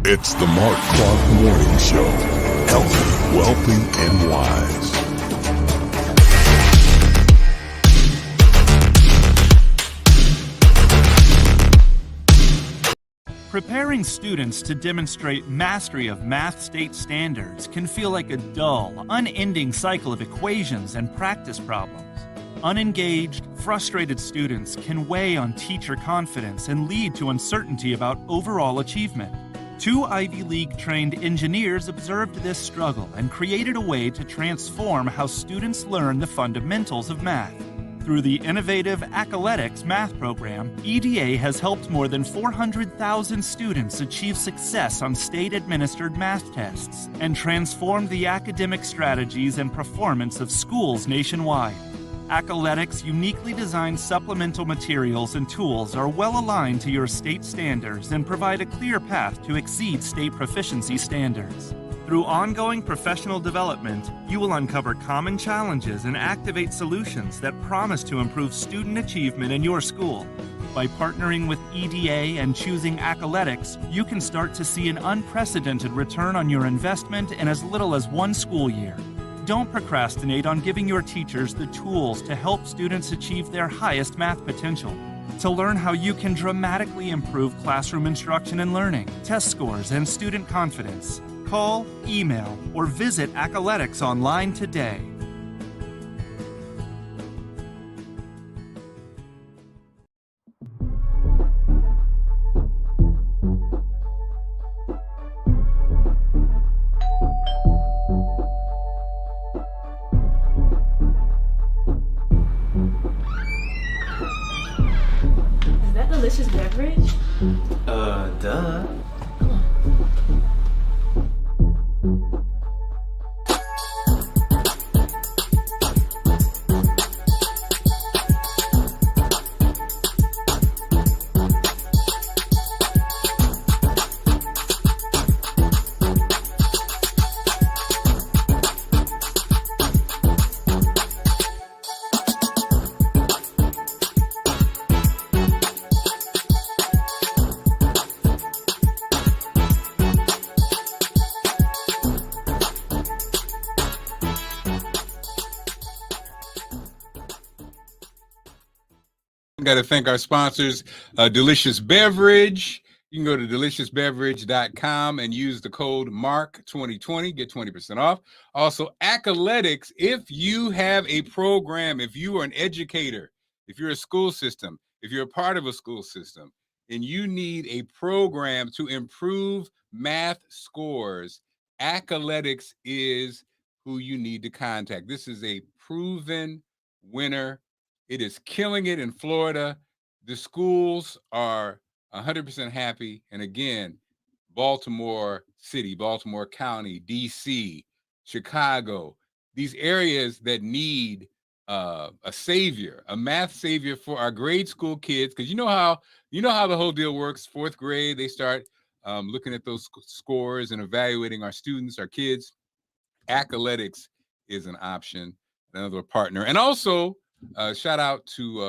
It's the Marc Clarke Morning Show. Healthy, wealthy, and wise. Preparing students to demonstrate mastery of math state standards can feel like a dull, unending cycle of equations and practice problems. Unengaged, frustrated students can weigh on teacher confidence and lead to uncertainty about overall achievement. Two Ivy League-trained engineers observed this struggle and created a way to transform how students learn the fundamentals of math. Through the innovative Accoletics math program, EDA has helped more than 400,000 students achieve success on state-administered math tests and transformed the academic strategies and performance of schools nationwide. Accoletics' uniquely designed supplemental materials and tools are well aligned to your state standards and provide a clear path to exceed state proficiency standards. Through ongoing professional development, you will uncover common challenges and activate solutions that promise to improve student achievement in your school. By partnering with EDA and choosing Accoletics, you can start to see an unprecedented return on your investment in as little as one school year. Don't procrastinate on giving your teachers the tools to help students achieve their highest math potential. To learn how you can dramatically improve classroom instruction and learning, test scores, and student confidence, call, email, or visit Accoletics online today. Is that delicious beverage? Duh. Got to thank our sponsors, Delicious Beverage. You can go to deliciousbeverage.com and use the code MARC2020, get 20% off. Also, Accoletics, if you have a program, if you are an educator, if you're a school system, if you're a part of a school system, and you need a program to improve math scores, Accoletics is who you need to contact. This is a proven winner. It is killing it in Florida. The schools are 100% happy. And again, Baltimore City, Baltimore County, DC, Chicago, these areas that need a savior, a math savior for our grade school kids. Because you know how the whole deal works. Fourth grade, they start looking at those scores and evaluating our students, our kids. Accoletics is an option, another partner. And also, shout out to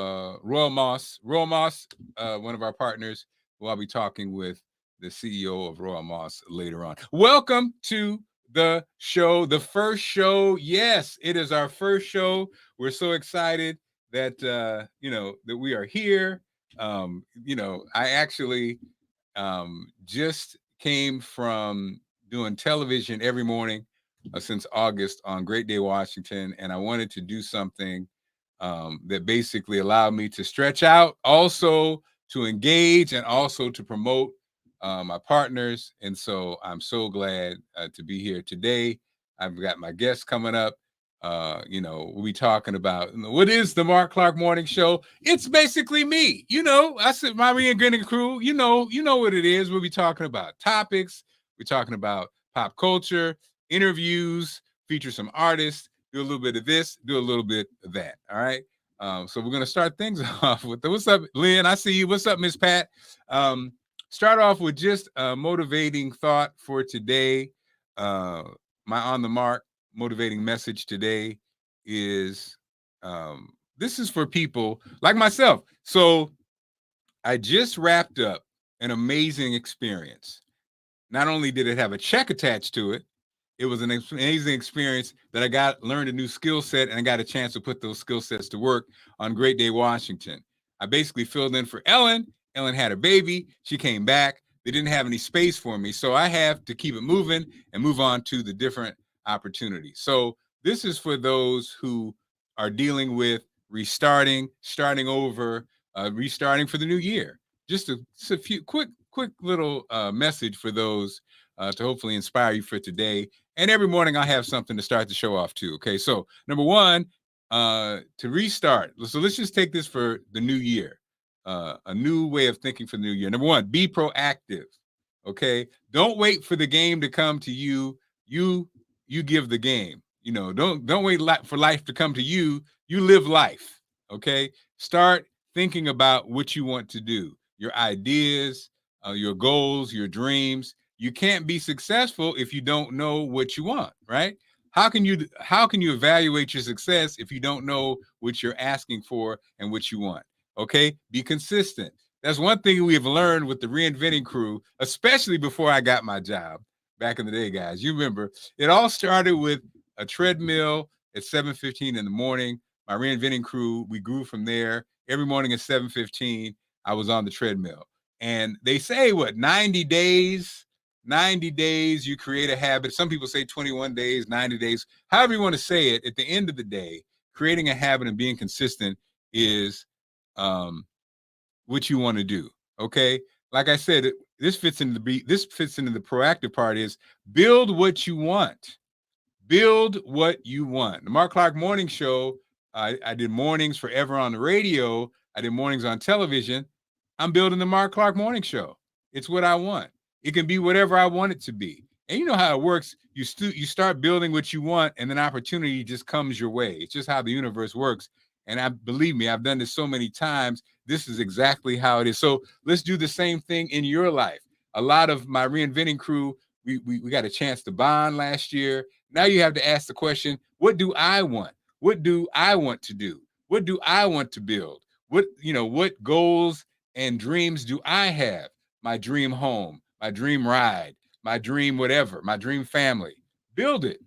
Royal Moss. Royal Moss, one of our partners, who I'll be talking with the CEO of Royal Moss later on. Welcome to the show, the first show. Yes, it is our first show. We're so excited that that we are here. I actually just came from doing television every morning since August on Great Day Washington, and I wanted to do something that basically allowed me to stretch out, also to engage, and also to promote my partners. And so I'm so glad to be here today. I've got my guests coming up. We'll be talking about what is the Marc Clarke Morning Show. It's basically me. I said my reinventing crew. You know what it is. We'll be talking about topics. We're talking about pop culture, interviews, feature some artists, do a little bit of this, do a little bit of that. All right. So we're gonna start things off with what's up, Lynn? I see you. What's up, Miss Pat? Start off with just a motivating thought for today. My on the mark motivating message today is this is for people like myself. So I just wrapped up an amazing experience. Not only did it have a check attached to it, it was an amazing experience that I learned a new skill set, and I got a chance to put those skill sets to work on Great Day, Washington. I basically filled in for Ellen. Ellen had a baby. She came back. They didn't have any space for me. So I have to keep it moving and move on to the different opportunities. So this is for those who are dealing with restarting, starting over, restarting for the new year. Just a few quick little message for those to hopefully inspire you for today. And every morning I'll have something to start the show off too. Okay, so number one, to restart. So let's just take this for the new year. A new way of thinking for the new year. Number one, be proactive. Okay, don't wait for the game to come to you. You give the game. Don't wait for life to come to you. You live life. Okay, start thinking about what you want to do, your ideas, your goals, your dreams. You can't be successful if you don't know what you want, right? How can you evaluate your success if you don't know what you're asking for and what you want? Okay, be consistent. That's one thing we have learned with the reinventing crew, especially before I got my job back in the day, guys. You remember, it all started with a treadmill at 7:15 in the morning. My reinventing crew, we grew from there. Every morning at 7:15, I was on the treadmill. And they say, 90 days, you create a habit. Some people say 21 days, 90 days, however you want to say it. At the end of the day, creating a habit and being consistent is what you want to do. Okay, like I said, this fits into the proactive part. Is build what you want. Build what you want. The Marc Clarke Morning Show. I did mornings forever on the radio. I did mornings on television. I'm building the Marc Clarke Morning Show. It's what I want. It can be whatever I want it to be. And you know how it works. You start building what you want, and then opportunity just comes your way. It's just how the universe works. And believe me, I've done this so many times. This is exactly how it is. So let's do the same thing in your life. A lot of my reinventing crew, we got a chance to bond last year. Now you have to ask the question, what do I want? What do I want to do? What do I want to build? What goals and dreams do I have? My dream home, my dream ride, my dream whatever, my dream family. Build it.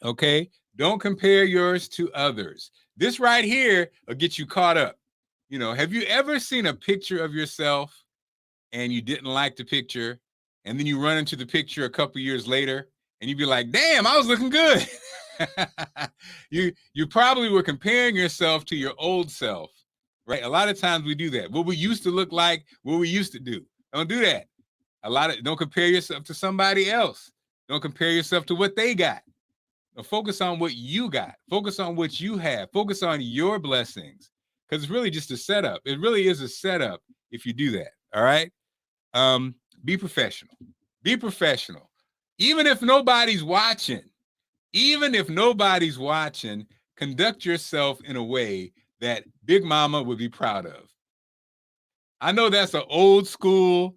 Okay? Don't compare yours to others. This right here will get you caught up. Have you ever seen a picture of yourself and you didn't like the picture, and then you run into the picture a couple years later and you'd be like, damn, I was looking good. You probably were comparing yourself to your old self, right? A lot of times we do that. What we used to look like, what we used to do. Don't do that. Don't compare yourself to somebody else. Don't compare yourself to what they got. Focus on what you got. Focus on what you have. Focus on your blessings, because it's really just a setup. It really is a setup if you do that. All right. Be professional. Be professional. Even if nobody's watching, conduct yourself in a way that Big Mama would be proud of. I know that's an old school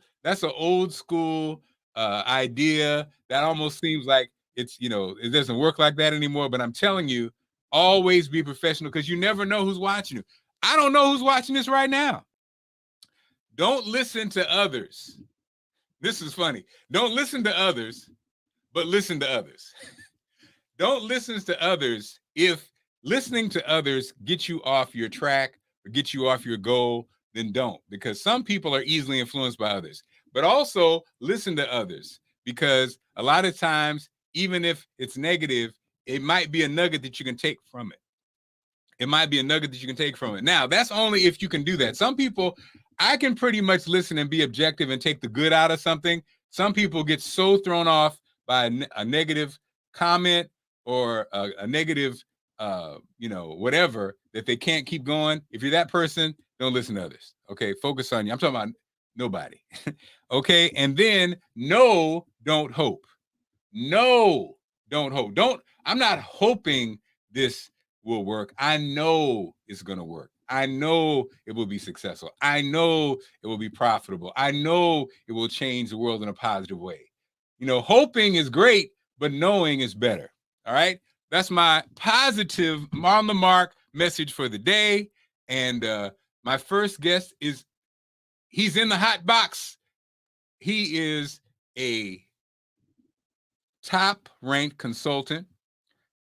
idea that almost seems like it doesn't work like that anymore. But I'm telling you, always be professional, because you never know who's watching you. I don't know who's watching this right now. Don't listen to others. This is funny. Don't listen to others, but listen to others. Don't listen to others if listening to others gets you off your track or gets you off your goal. Then don't, because some people are easily influenced by others. But also listen to others, because a lot of times, even if it's negative, it might be a nugget that you can take from it. Now, that's only if you can do that. Some people, I can pretty much listen and be objective and take the good out of something. Some people get so thrown off by a negative comment or a negative whatever, that they can't keep going. If you're that person, don't listen to others. Okay, focus on you. I'm talking about nobody. Okay, and then no, don't hope. No, don't hope. I'm not hoping this will work. I know it's going to work. I know it will be successful. I know it will be profitable. I know it will change the world in a positive way. Hoping is great, but knowing is better. All right. That's my positive on the mark message for the day. And my first guest he's in the hot box. He is a top-ranked consultant.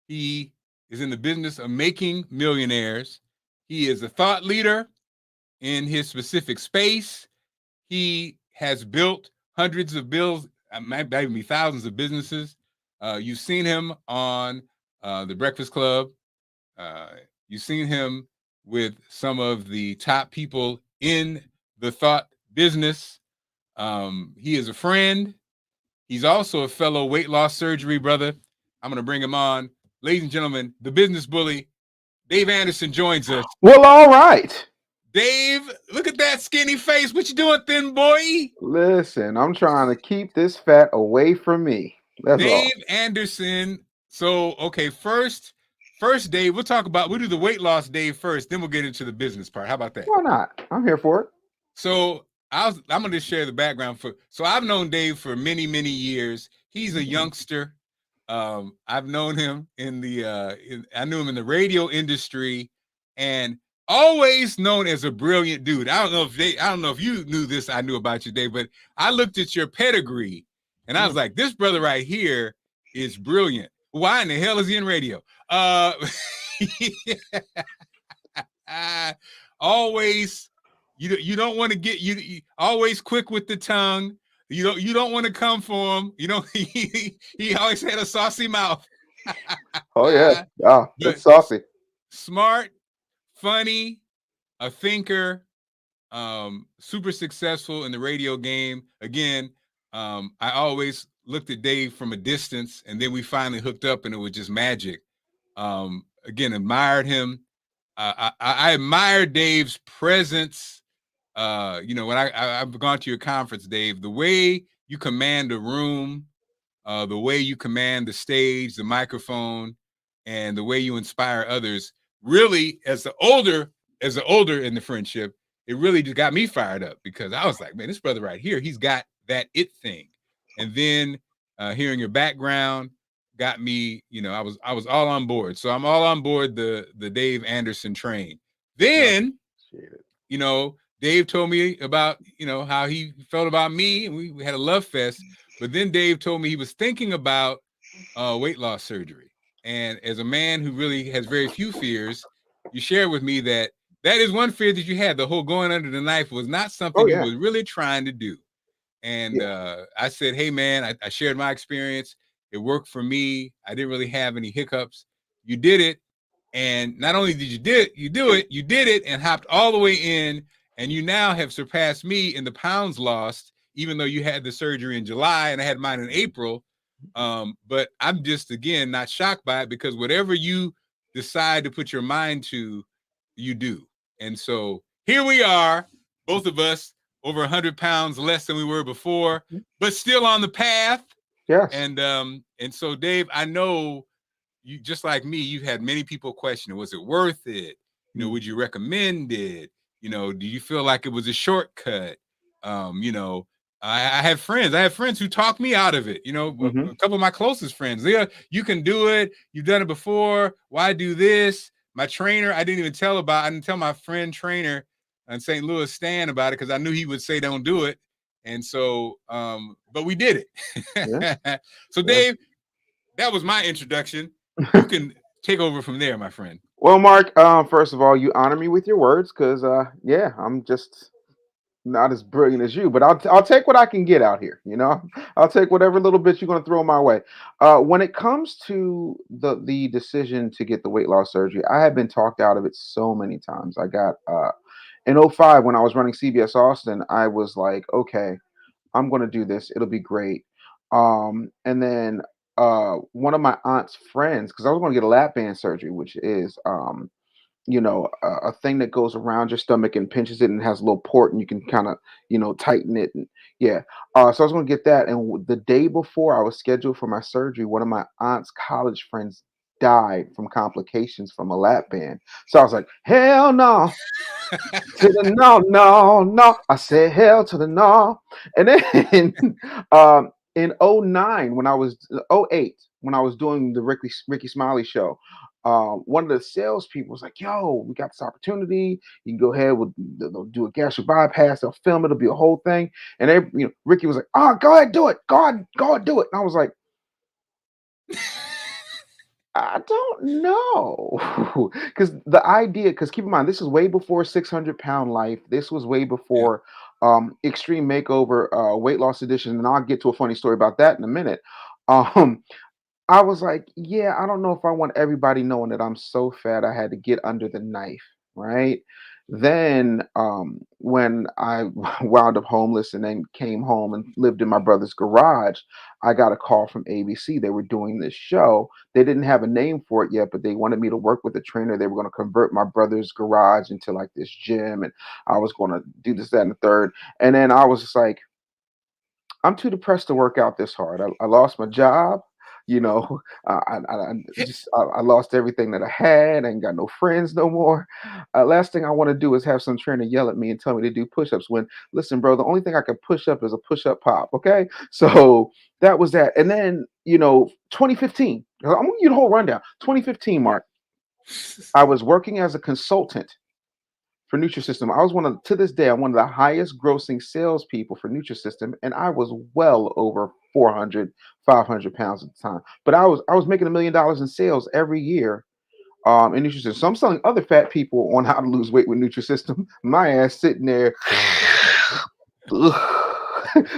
He is in the business of making millionaires. He is a thought leader in his specific space. He has built hundreds of might even be thousands of businesses. You've seen him on The Breakfast Club. You've seen him with some of the top people in the thought business. He is a friend. He's also a fellow weight loss surgery brother. I'm going to bring him on. Ladies and gentlemen, the business bully, Dave Anderson, joins us. Well, all right. Dave, look at that skinny face. What you doing, thin boy? Listen, I'm trying to keep this fat away from me. That's Dave all. Anderson. So, okay, first, Dave, we'll do the weight loss, Dave, first. Then we'll get into the business part. How about that? Why not? I'm here for it. So I'm going to share the background so I've known Dave for many, many years. He's a youngster. I've known him I knew him in the radio industry, and always known as a brilliant dude. I don't know if you knew this. I knew about you, Dave, but I looked at your pedigree and I was like, this brother right here is brilliant. Why in the hell is he in radio? Always. You don't want to get you always quick with the tongue. You don't want to come for him. He always had a saucy mouth. Oh yeah, that's saucy. Smart, funny, a thinker, super successful in the radio game. Again, I always looked at Dave from a distance, and then we finally hooked up, and it was just magic. Again, admired him. I admired Dave's presence. When I've gone to your conference, Dave, the way you command a room, the way you command the stage, the microphone, and the way you inspire others, really, as the older in the friendship, it really just got me fired up, because I was like, man, this brother right here, he's got that it thing. And then hearing your background got me, I was all on board. So I'm all on board the Dave Anderson train. Then, Dave told me about, how he felt about me, and we had a love fest. But then Dave told me he was thinking about weight loss surgery. And as a man who really has very few fears, you shared with me that is one fear that you had. The whole going under the knife was not something you was really trying to do. And I said, hey, man, I shared my experience. It worked for me. I didn't really have any hiccups. You did it. And not only did you did it and hopped all the way in. And you now have surpassed me in the pounds lost, even though you had the surgery in July and I had mine in April. But I'm just, again, not shocked by it, because whatever you decide to put your mind to, you do. And so here we are, both of us, over 100 pounds less than we were before, but still on the path. Yes. And so, Dave, I know you, just like me, you've had many people question, was it worth it? Would you recommend it? Do you feel like it was a shortcut? I have friends who talk me out of it. A couple of my closest friends, you can do it. You've done it before. Why do this? My trainer, I didn't tell my friend trainer in St. Louis, Stan, about it, because I knew he would say, don't do it. And so, but we did it. So Dave, that was my introduction. You can take over from there, my friend. Well, Mark, first of all, you honor me with your words, because I'm just not as brilliant as you, but I'll take what I can get out here. I'll take whatever little bit you're going to throw my way. When it comes to the decision to get the weight loss surgery, I have been talked out of it so many times. I got in 2005 when I was running CBS Austin, I was like, okay, I'm going to do this. It'll be great. And then one of my aunt's friends, because I was going to get a lap band surgery, which is a thing that goes around your stomach and pinches it and has a little port and you can kind of tighten it, and yeah. So I was going to get that, and the day before I was scheduled for my surgery, one of my aunt's college friends died from complications from a lap band. So I was like, hell no to the no, no, no. I said hell to the no. And then in '09, when I was '08, when I was doing the Ricky Smiley show, one of the salespeople was like, yo, we got this opportunity. You can go ahead with they'll do a gastric bypass, they'll film it, it'll be a whole thing. And Ricky was like, oh, go ahead, do it. Go ahead, do it. And I was like, I don't know. Because keep in mind, this is way before 600-pound life. This was way Yeah. before Extreme Makeover, Weight Loss Edition. And I'll get to a funny story about that in a minute. Um, I was like, yeah, I don't know if I want everybody knowing that I'm so fat I had to get under the knife, right? Then when I wound up homeless and then came home and lived in my brother's garage, I got a call from ABC. They were doing this show. They didn't have a name for it yet, but they wanted me to work with a trainer. They were going to convert my brother's garage into like this gym, and I was going to do this, that, and the third. And then I was just like, I'm too depressed to work out this hard. I lost my job. You know, I lost everything that I had. I ain't got no friends no more. Last thing I want to do is have some trainer yell at me and tell me to do push-ups. When listen, bro, the only thing I can push up is a push-up pop. Okay, so that was that. And then 2015. I'm gonna give you the whole rundown. 2015, Mark. I was working as a consultant for Nutrisystem. I was to this day, I'm one of the highest grossing salespeople for Nutrisystem, and I was well over 400, 500 pounds at the time. But I was making $1 million in sales every year in Nutrisystem. So I'm selling other fat people on how to lose weight with Nutrisystem. My ass sitting there.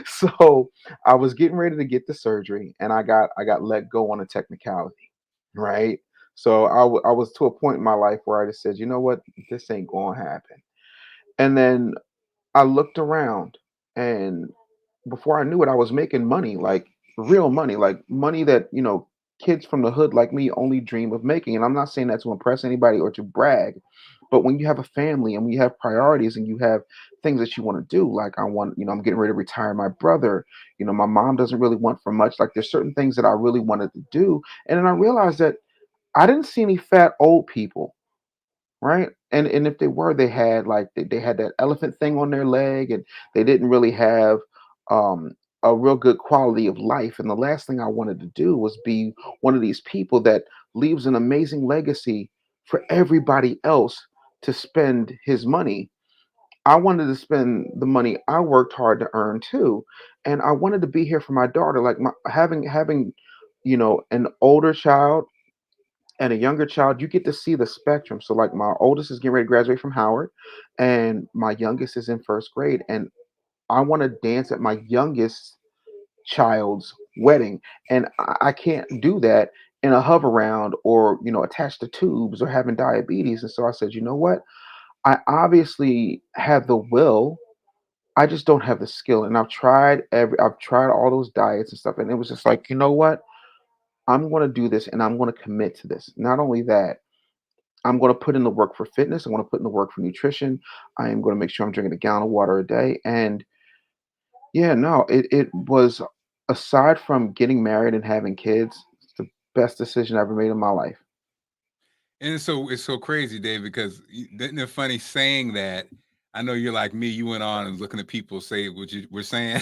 So I was getting ready to get the surgery, and I got let go on a technicality, right? So I was to a point in my life where I just said, you know what, this ain't gonna happen. And then I looked around, and before I knew it, I was making money, like real money, like money that, kids from the hood like me only dream of making. And I'm not saying that to impress anybody or to brag, but when you have a family and when you have priorities and you have things that you want to do, like I'm getting ready to retire my brother, my mom doesn't really want for much. Like there's certain things that I really wanted to do. And then I realized that I didn't see any fat old people, right? And if they were, they had they had that elephant thing on their leg, and they didn't really have um a real good quality of life. And the last thing I wanted to do was be one of these people that leaves an amazing legacy for everybody else to spend his money. I wanted to spend the money I worked hard to earn too. And I wanted to be here for my daughter, like having an older child and a younger child. You get to see the spectrum. So like my oldest is getting ready to graduate from Howard, and my youngest is in first grade, and I want to dance at my youngest child's wedding, and I can't do that in a hover round or attached to tubes or having diabetes. And so I said, you know what, I obviously have the will, I just don't have the skill. And I've tried all those diets and stuff, and it was just like, you know what, I'm going to do this, and I'm going to commit to this. Not only that, I'm going to put in the work for fitness. I'm going to put in the work for nutrition. I am going to make sure I'm drinking a gallon of water a day. And yeah, no, it was, aside from getting married and having kids, it's the best decision I ever made in my life. And it's so crazy, Dave, because isn't it funny saying that? I know you're like me. You went on and looking at people say what you were saying,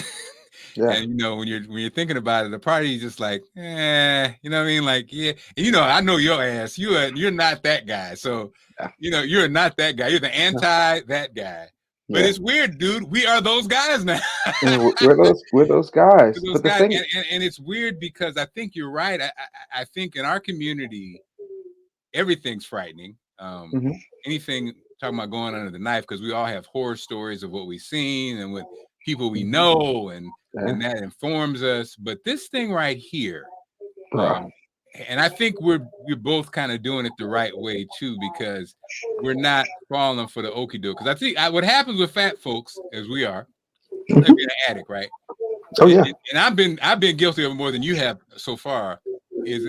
Yeah. and when you're thinking about it, the party is just like, you know what I mean? Like, yeah, and I know your ass. You're not that guy. So, Yeah. you're not that guy. You're the anti that guy. But Yeah. it's weird, dude. We are those guys now. And we're those guys. Those But the guys, thing, and it's weird because I think you're right. I think in our community, everything's frightening. mhm, Anything talking about going under the knife, because we all have horror stories of what we've seen and with people we mhm, know, and yeah, that informs us. But this thing right here, bro. um, and I think we're both kind of doing it the right way too, because we're not falling for the okie doke. Because I think what happens with fat folks, as we are, like Mhm. being an addict, right? Oh And, yeah. and I've been guilty of it more than you have so far. is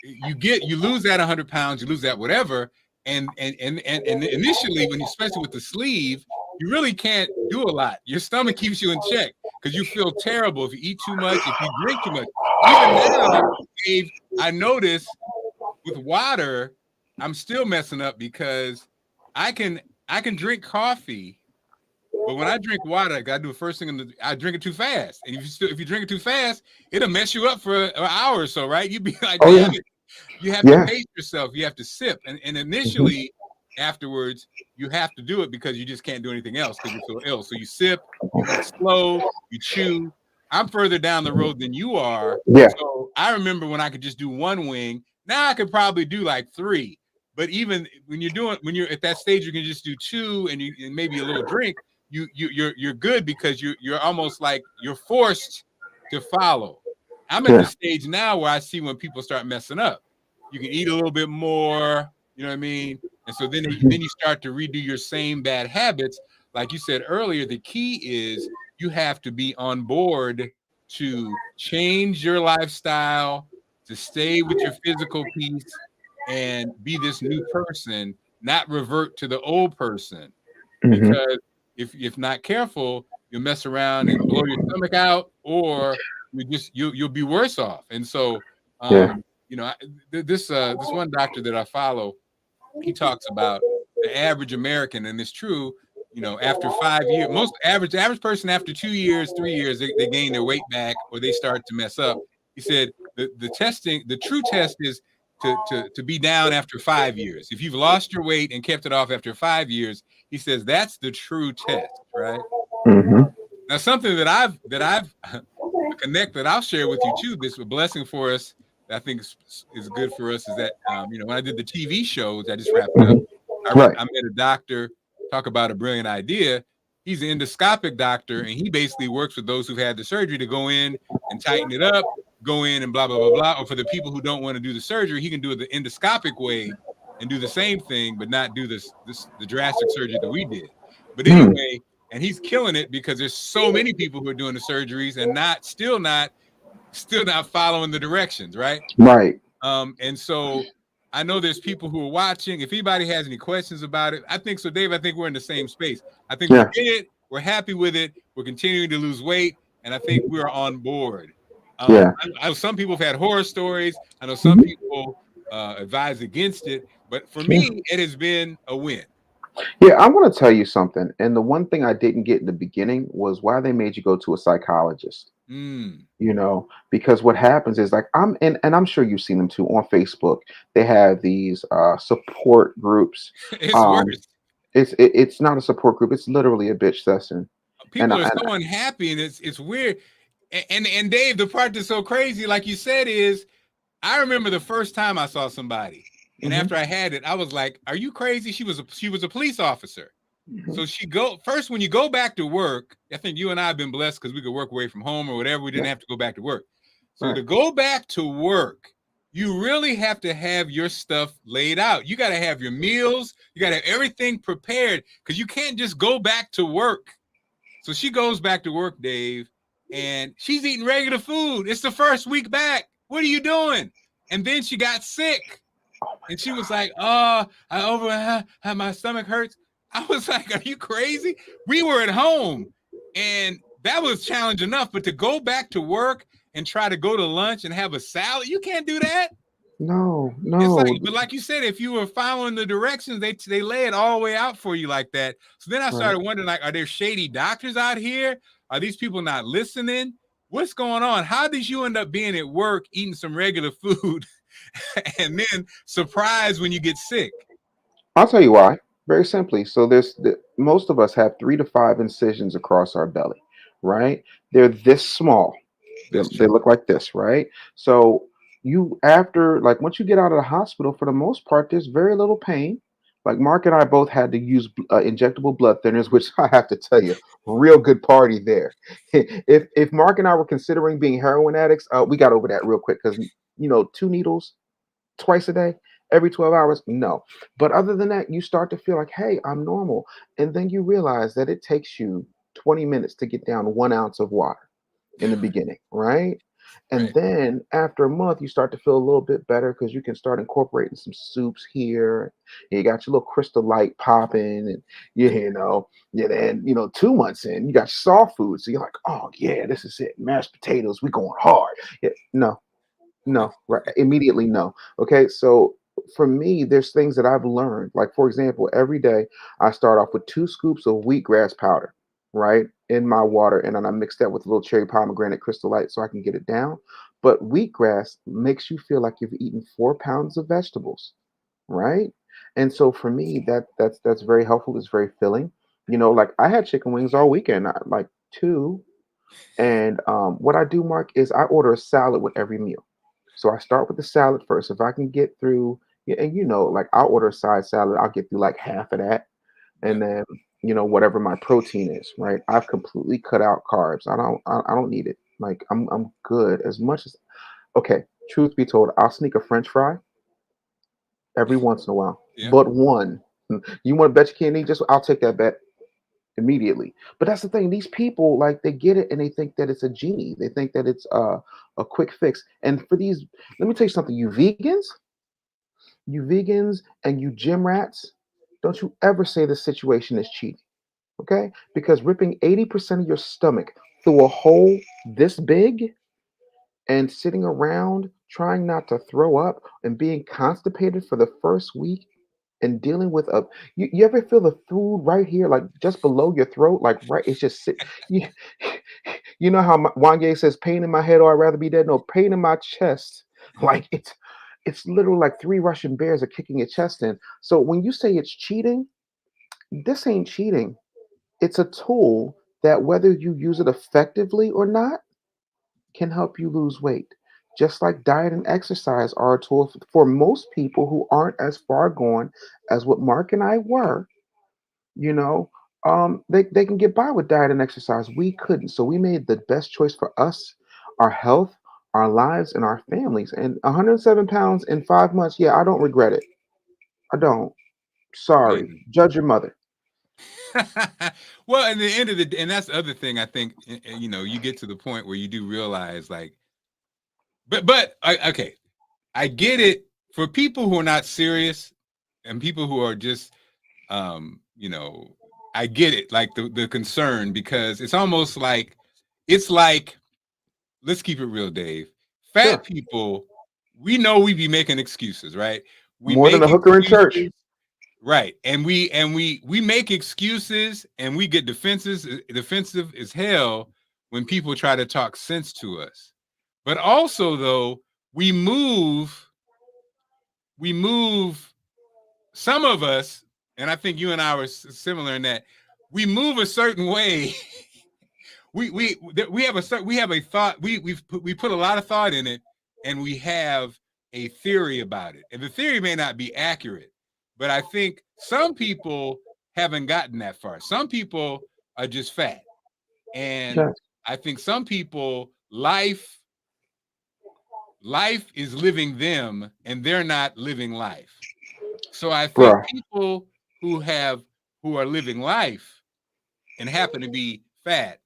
you lose that 100 pounds, you lose that whatever, and initially when especially with the sleeve, you really can't do a lot. Your stomach keeps you in check because you feel terrible if you eat too much, if you drink too much. Even now, Dave, I notice with water, I'm still messing up because I can drink coffee, but when I drink water, I gotta do the first thing. I drink it too fast, and if you drink it too fast, it'll mess you up for an hour or so, right? You'd be like, damn it. You have to pace yourself. You have to sip, and initially, afterwards, you have to do it because you just can't do anything else because you feel ill. So you sip, you eat slow, you chew. I'm further down the road than you are. Yeah. So I remember when I could just do one wing. Now I could probably do like 3. But even when you're at that stage, you can just do 2 and maybe a little drink. You're good because you're almost like you're forced to follow. I'm at the stage now where I see when people start messing up. You can eat a little bit more, you know what I mean? And so then you start to redo your same bad habits. Like you said earlier, the key is you have to be on board to change your lifestyle, to stay with your physical piece and be this new person, not revert to the old person. Because if not careful, you'll mess around and blow your stomach out, or you'll be worse off. And so this one doctor that I follow, he talks about the average American, and it's true. After 5 years, most average person after 2 years, 3 years, they gain their weight back or they start to mess up. He said the true test is to be down after 5 years. If you've lost your weight and kept it off after 5 years, he says that's the true test, right? Now, something that I've connected, I'll share with you too. This is a blessing for us. That I think is good for us. Is that when I did the TV shows, I just wrapped up. I met a doctor talk about a brilliant idea. He's an endoscopic doctor, and he basically works with those who've had the surgery to go in and tighten it up, go in and blah blah blah blah. Or for the people who don't want to do the surgery, he can do it the endoscopic way and do the same thing, but not do the drastic surgery that we did. But anyway. And he's killing it because there's so many people who are doing the surgeries and still not following the directions, right? Right. And so I know there's people who are watching. If anybody has any questions about it, I think so, Dave. I think we're in the same space. I think we did it. We're happy with it. We're continuing to lose weight, and I think we're on board. I know some people have had horror stories. I know some people advise against it, but for me, it has been a win. Yeah, I want to tell you something. And the one thing I didn't get in the beginning was why they made you go to a psychologist. Because what happens is and I'm sure you've seen them too on Facebook. They have these support groups. It's worse. It's not a support group. It's literally a bitch session. People are so unhappy, and it's weird. And Dave, the part that's so crazy, like you said, is I remember the first time I saw somebody. And after I had it, I was like, "Are you crazy?" She was a police officer. So first when you go back to work. I think you and I have been blessed because we could work away from home or whatever. We didn't have to go back to work. So to go back to work, you really have to have your stuff laid out. You got to have your meals. You got to have everything prepared because you can't just go back to work. So she goes back to work, Dave, and she's eating regular food. It's the first week back. What are you doing? And then she got sick. And she was like, "Oh, my stomach hurts." I was like, "Are you crazy?" We were at home, and that was challenge enough. But to go back to work and try to go to lunch and have a salad, you can't do that. No. But like you said, if you were following the directions, they lay it all the way out for you like that. So then I started wondering, are there shady doctors out here? Are these people not listening? What's going on? How did you end up being at work eating some regular food? And then surprised when you get sick? I'll tell you why. Very simply. So most of us have 3 to 5 incisions across our belly, right? They're this small. They look like this, right? So once you get out of the hospital, for the most part, there's very little pain. Like Mark and I both had to use injectable blood thinners, which I have to tell you, real good party there. If Mark and I were considering being heroin addicts, we got over that real quick because 2 needles twice a day, every 12 hours, no. But other than that, you start to feel like, hey, I'm normal. And then you realize that it takes you 20 minutes to get down 1 ounce of water in the beginning, right? And then after a month, you start to feel a little bit better because you can start incorporating some soups here. You got your little Crystal Light popping, and yeah, and 2 months in, you got soft food. So you're like, oh yeah, this is it. Mashed potatoes, we going hard. Yeah, no, right. Immediately, no. Okay. So for me, there's things that I've learned. Like, for example, every day I start off with 2 scoops of wheatgrass powder, right, in my water. And then I mix that with a little cherry pomegranate crystal light so I can get it down. But wheatgrass makes you feel like you've eaten 4 pounds of vegetables, right? And so for me, that's very helpful. It's very filling. Like I had chicken wings all weekend, like two. And what I do, Mark, is I order a salad with every meal. So I start with the salad first. If I can get through, yeah, and like I'll order a side salad, I'll get through like half of that, and then whatever my protein is, right? I've completely cut out carbs. I don't need it. Like I'm good as much as okay. Truth be told, I'll sneak a French fry every once in a while, but one. You want to bet you can't eat? Just I'll take that bet immediately. But that's the thing. These people, like, they get it and they think that it's a genie. They think that it's a quick fix. And for these, let me tell you something. You vegans and you gym rats, don't you ever say the situation is cheating. Okay? Because ripping 80% of your stomach through a hole this big and sitting around trying not to throw up and being constipated for the first week and dealing with you ever feel the food right here, like just below your throat, like right, it's just you, you know how Wanye says pain in my head or I'd rather be dead. No, pain in my chest. Like it's literally like 3 Russian bears are kicking your chest in. So when you say it's cheating, this ain't cheating. It's a tool that whether you use it effectively or not can help you lose weight. Just like diet and exercise are a tool for most people who aren't as far gone as what Mark and I were, you know, they can get by with diet and exercise. We couldn't. So we made the best choice for us, our health, our lives, and our families. And 107 pounds in 5 months, yeah, I don't regret it. I don't. Sorry. Judge your mother. Well, at the end of the day, and that's the other thing I think, you get to the point where you do realize, like, okay, I get it for people who are not serious and people who are just, I get it, like the concern, because it's almost like, let's keep it real, Dave. Fat people, we know we be making excuses, right? We More than a hooker in church. Right. And we make excuses and we get defensive as hell when people try to talk sense to us. But also, though, we move some of us, and I think you and I were similar in that we move a certain way. we have a thought, we put a lot of thought in it, and we have a theory about it. And the theory may not be accurate, but I think some people haven't gotten that far. Some people are just fat. And I think some people, life is living them and they're not living life. So I think people who are living life and happen to be fat,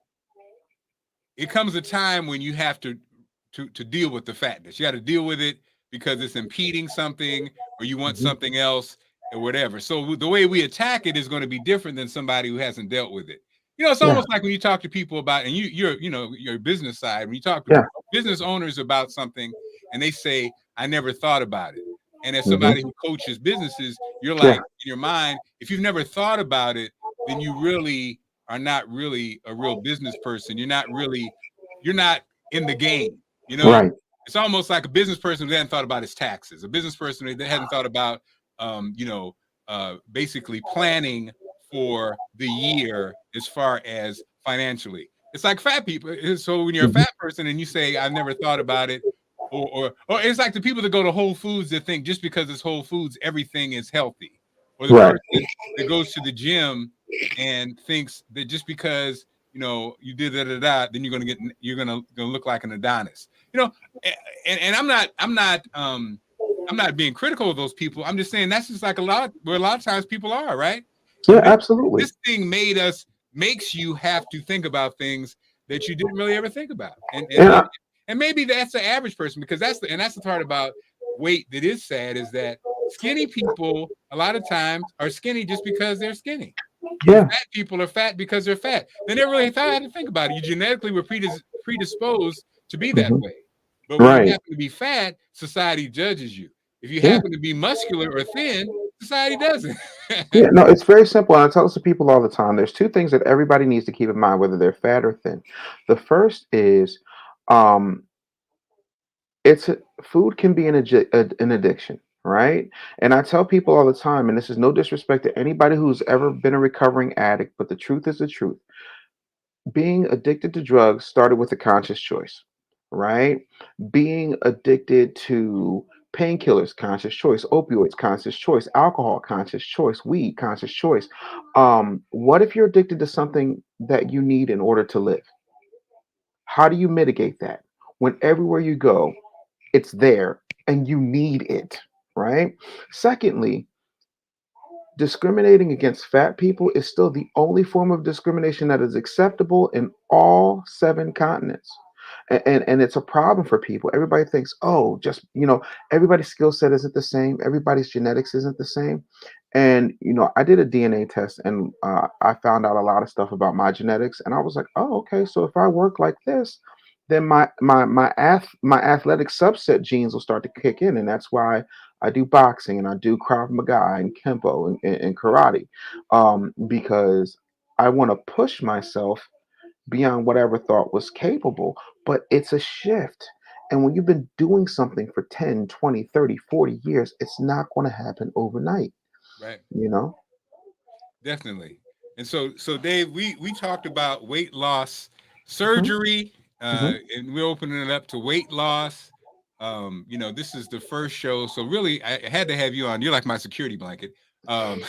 it comes a time when you have to deal with the fatness. You got to deal with it because it's impeding something or you want something else or whatever. So the way we attack it is going to be different than somebody who hasn't dealt with it. It's almost like when you talk to people about, and your business side, when you talk to business owners about something and they say, I never thought about it. And as somebody who coaches businesses, you're like, in your mind, if you've never thought about it, then you really are not really a real business person. You're not in the game. Right. It's almost like a business person who hadn't thought about his taxes, a business person that hadn't thought about, basically planning for the year as far as financially. It's like fat people. So when you're a fat person and you say, I've never thought about it, or it's like the people that go to Whole Foods that think just because it's Whole Foods, everything is healthy. Or the person that goes to the gym and thinks that just because you did that, then you're gonna look like an Adonis. And I'm not being critical of those people. I'm just saying that's just like a lot of times people are, right? Yeah, absolutely. This thing makes you have to think about things that you didn't really ever think about. And And maybe that's the average person, because that's the part about weight that is sad, is that skinny people a lot of times are skinny just because they're skinny. And Yeah. fat people are fat because they're fat. They never really had to think about it. You genetically were predisposed to be that way. But when you Right. happen to be fat, society judges you. If you Yeah. happen to be muscular or thin, society doesn't. Yeah, no, it's very simple. And I tell this to people all the time. There's two things that everybody needs to keep in mind, whether they're fat or thin. The first is um, food can be an addiction, right? And I tell people all the time, and this is no disrespect to anybody who's ever been a recovering addict, but the truth is the truth. Being addicted to drugs started with a conscious choice, right? Being addicted to painkillers, conscious choice, opioids, conscious choice, alcohol, conscious choice, weed, conscious choice. What if you're addicted to something that you need in order to live? How do you mitigate that? When everywhere you go, it's there and you need it, right? Secondly, discriminating against fat people is still the only form of discrimination that is acceptable in all 7 continents. And it's a problem for people. Everybody thinks, oh, just, everybody's skill set isn't the same. Everybody's genetics isn't the same. And, I did a DNA test and I found out a lot of stuff about my genetics. And I was like, oh, okay. So if I work like this, then my athletic subset genes will start to kick in. And that's why I do boxing and I do Krav Maga and Kempo and karate, because I want to push myself beyond what I ever thought was capable. But it's a shift. And when you've been doing something for 10, 20, 30, 40 years, it's not going to happen overnight, Right. you know? Definitely. And so Dave, we talked about weight loss Mhm, surgery, mhm. and we're opening it up to weight loss. This is the first show, so really I had to have you on. You're like my security blanket. Um,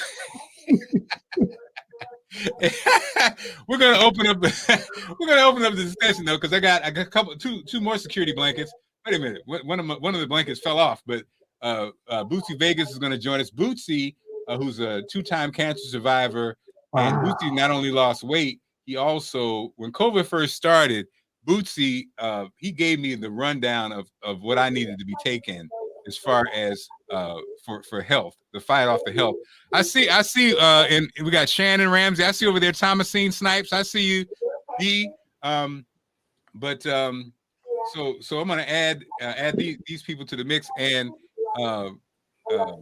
we're gonna open up we're gonna open up the discussion though, because I got a couple two more security blankets. Wait a minute, one of the blankets fell off, but Bootsy Vegas is gonna join us. Bootsy, who's a 2-time cancer survivor, and Wow. Bootsy not only lost weight, he also, when COVID first started, Bootsy he gave me the rundown of what I needed to be taken as far as for health, the fight off the health. And we got Shannon Ramsey. I see over there Thomasine Snipes. I see you, D. But so I'm gonna add these people to the mix, and uh, uh,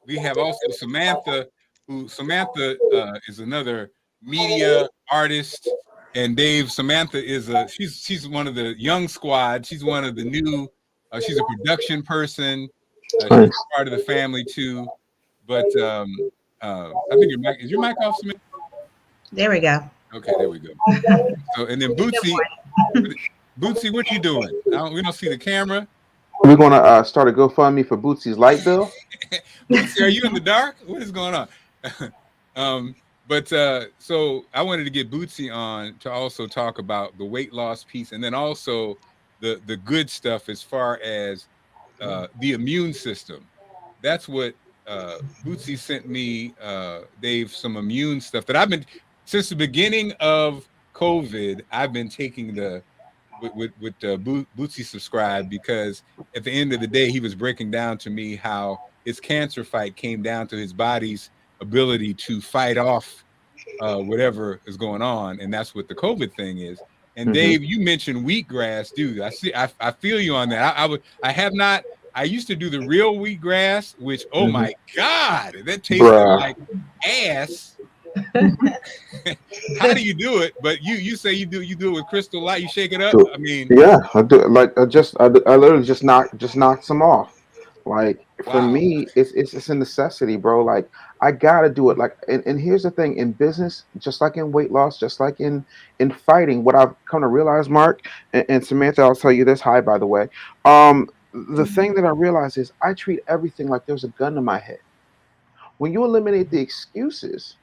we have also Samantha, who is another media artist, and Dave. Samantha is she's one of the young squad. She's one of the new. She's a production person. She's Nice. part of the family too. But I think your mic off, Samantha? There we go. Okay, there we go. So and then Bootsy, what you doing? We don't see the camera. We're going to start a GoFundMe for Bootsy's light bill. Bootsy, are you in the dark? What is going on? So I wanted to get Bootsy on to also talk about the weight loss piece, and then also the good stuff as far as the immune system. That's what Bootsy sent me, Dave, some immune stuff that I've been since the beginning of COVID. I've been taking with Bootsy subscribe, because at the end of the day, he was breaking down to me how his cancer fight came down to his body's ability to fight off whatever is going on, and that's what the COVID thing is. And Dave, you mentioned wheatgrass, dude. I feel you on that. I have not. I used to do the real wheatgrass, which oh my God, that tasted Bruh. like ass. How do you do it? But you say you do it with Crystal Light. You shake it up. I mean, Yeah, I do it. Like I literally just knocks them off. Like for wow. me, it's a necessity, bro. Like I gotta do it. Like and here's the thing: in business, just like in weight loss, just like in fighting, what I've come to realize, Mark and Samantha, I'll tell you this. Hi, by the way. The thing that I realize is I treat everything like there's a gun to my head. When you eliminate the excuses,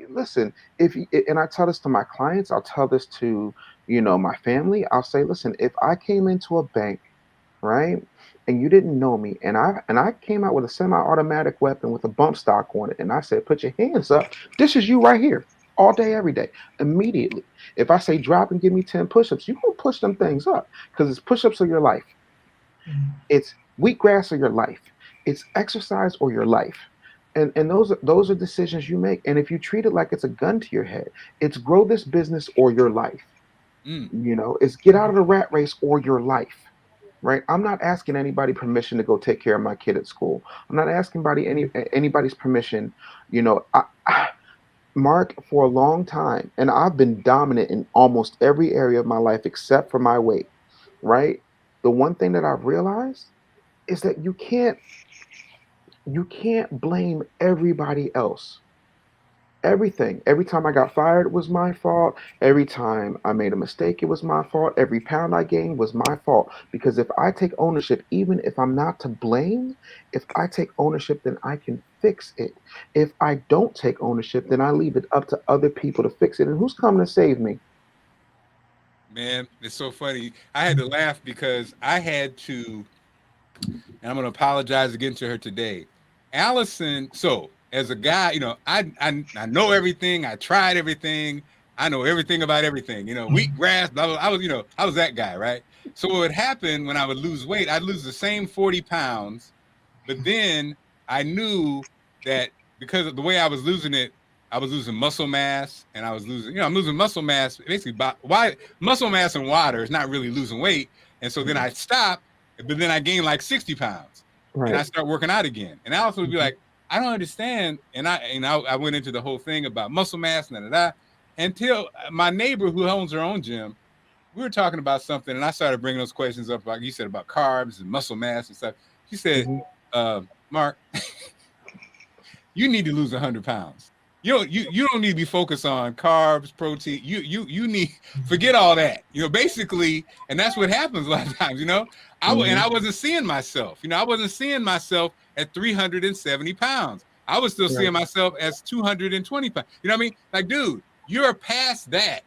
listen, and I tell this to my clients, I'll tell this to my family. I'll say, listen, if I came into a bank, right, and you didn't know me, and I came out with a semi-automatic weapon with a bump stock on it, and I said, put your hands up, this is you right here. all day, every day, immediately. If I say drop and give me 10 push-ups, you gonna push them things up because it's push-ups of your life. It's wheatgrass or your life. It's exercise or your life. And those are decisions you make. And if you treat it like it's a gun to your head, it's grow this business or your life. Mm. It's get out of the rat race or your life. Right? I'm not asking anybody permission to go take care of my kid at school. I'm not asking anybody's permission. Mark, for a long time, and I've been dominant in almost every area of my life except for my weight. Right? The one thing that I've realized is that you can't blame everybody else. Everything. Every time I got fired, it was my fault. Every time I made a mistake, it was my fault. Every pound I gained was my fault. Because if I take ownership, even if I'm not to blame, if I take ownership, then I can fix it. If I don't take ownership, then I leave it up to other people to fix it. And who's coming to save me? Man, it's so funny. I had to laugh because I had to, and I'm going to apologize again to her today. Allison, so as a guy, I know everything. I tried everything. I know everything about everything. Wheatgrass, blah, blah, I was that guy, right? So what would happen when I would lose weight, I'd lose the same 40 pounds, but then I knew that because of the way I was losing it, I was losing muscle mass, and I was losing, I'm losing muscle mass basically why muscle mass and water is not really losing weight. And so then I stopped, but then I gained like 60 pounds and I Right. start working out again. And Allison would be like, I don't understand. And I went into the whole thing about muscle mass and until my neighbor who owns her own gym, we were talking about something, and I started bringing those questions up, like you said, about carbs and muscle mass and stuff. She said, Mark, you need to lose 100 pounds. You don't need to be focused on carbs, protein. You need forget all that. Basically, and that's what happens a lot of times. I wasn't seeing myself. I wasn't seeing myself at 370 pounds. I was still seeing myself as 220 pounds. You know what I mean? Like, dude, you're past that.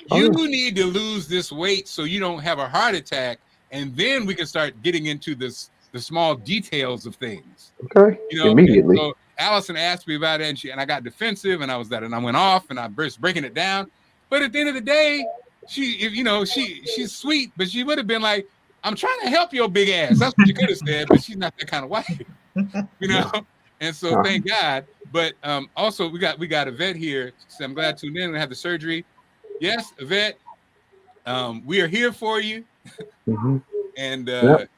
Oh, You yeah. need to lose this weight so you don't have a heart attack, and then we can start getting into the small details of things. Okay. And Immediately. so Allison asked me about it, and I got defensive, and I went off, and I burst breaking it down. But at the end of the day, she's sweet, but she would have been like, "I'm trying to help your big ass." That's what she could have said, but she's not that kind of wife, And so No. thank God. But also we got a vet here. So I'm glad to tune in and have the surgery. Yes, Yvette, we are here for you. hmm And Yep.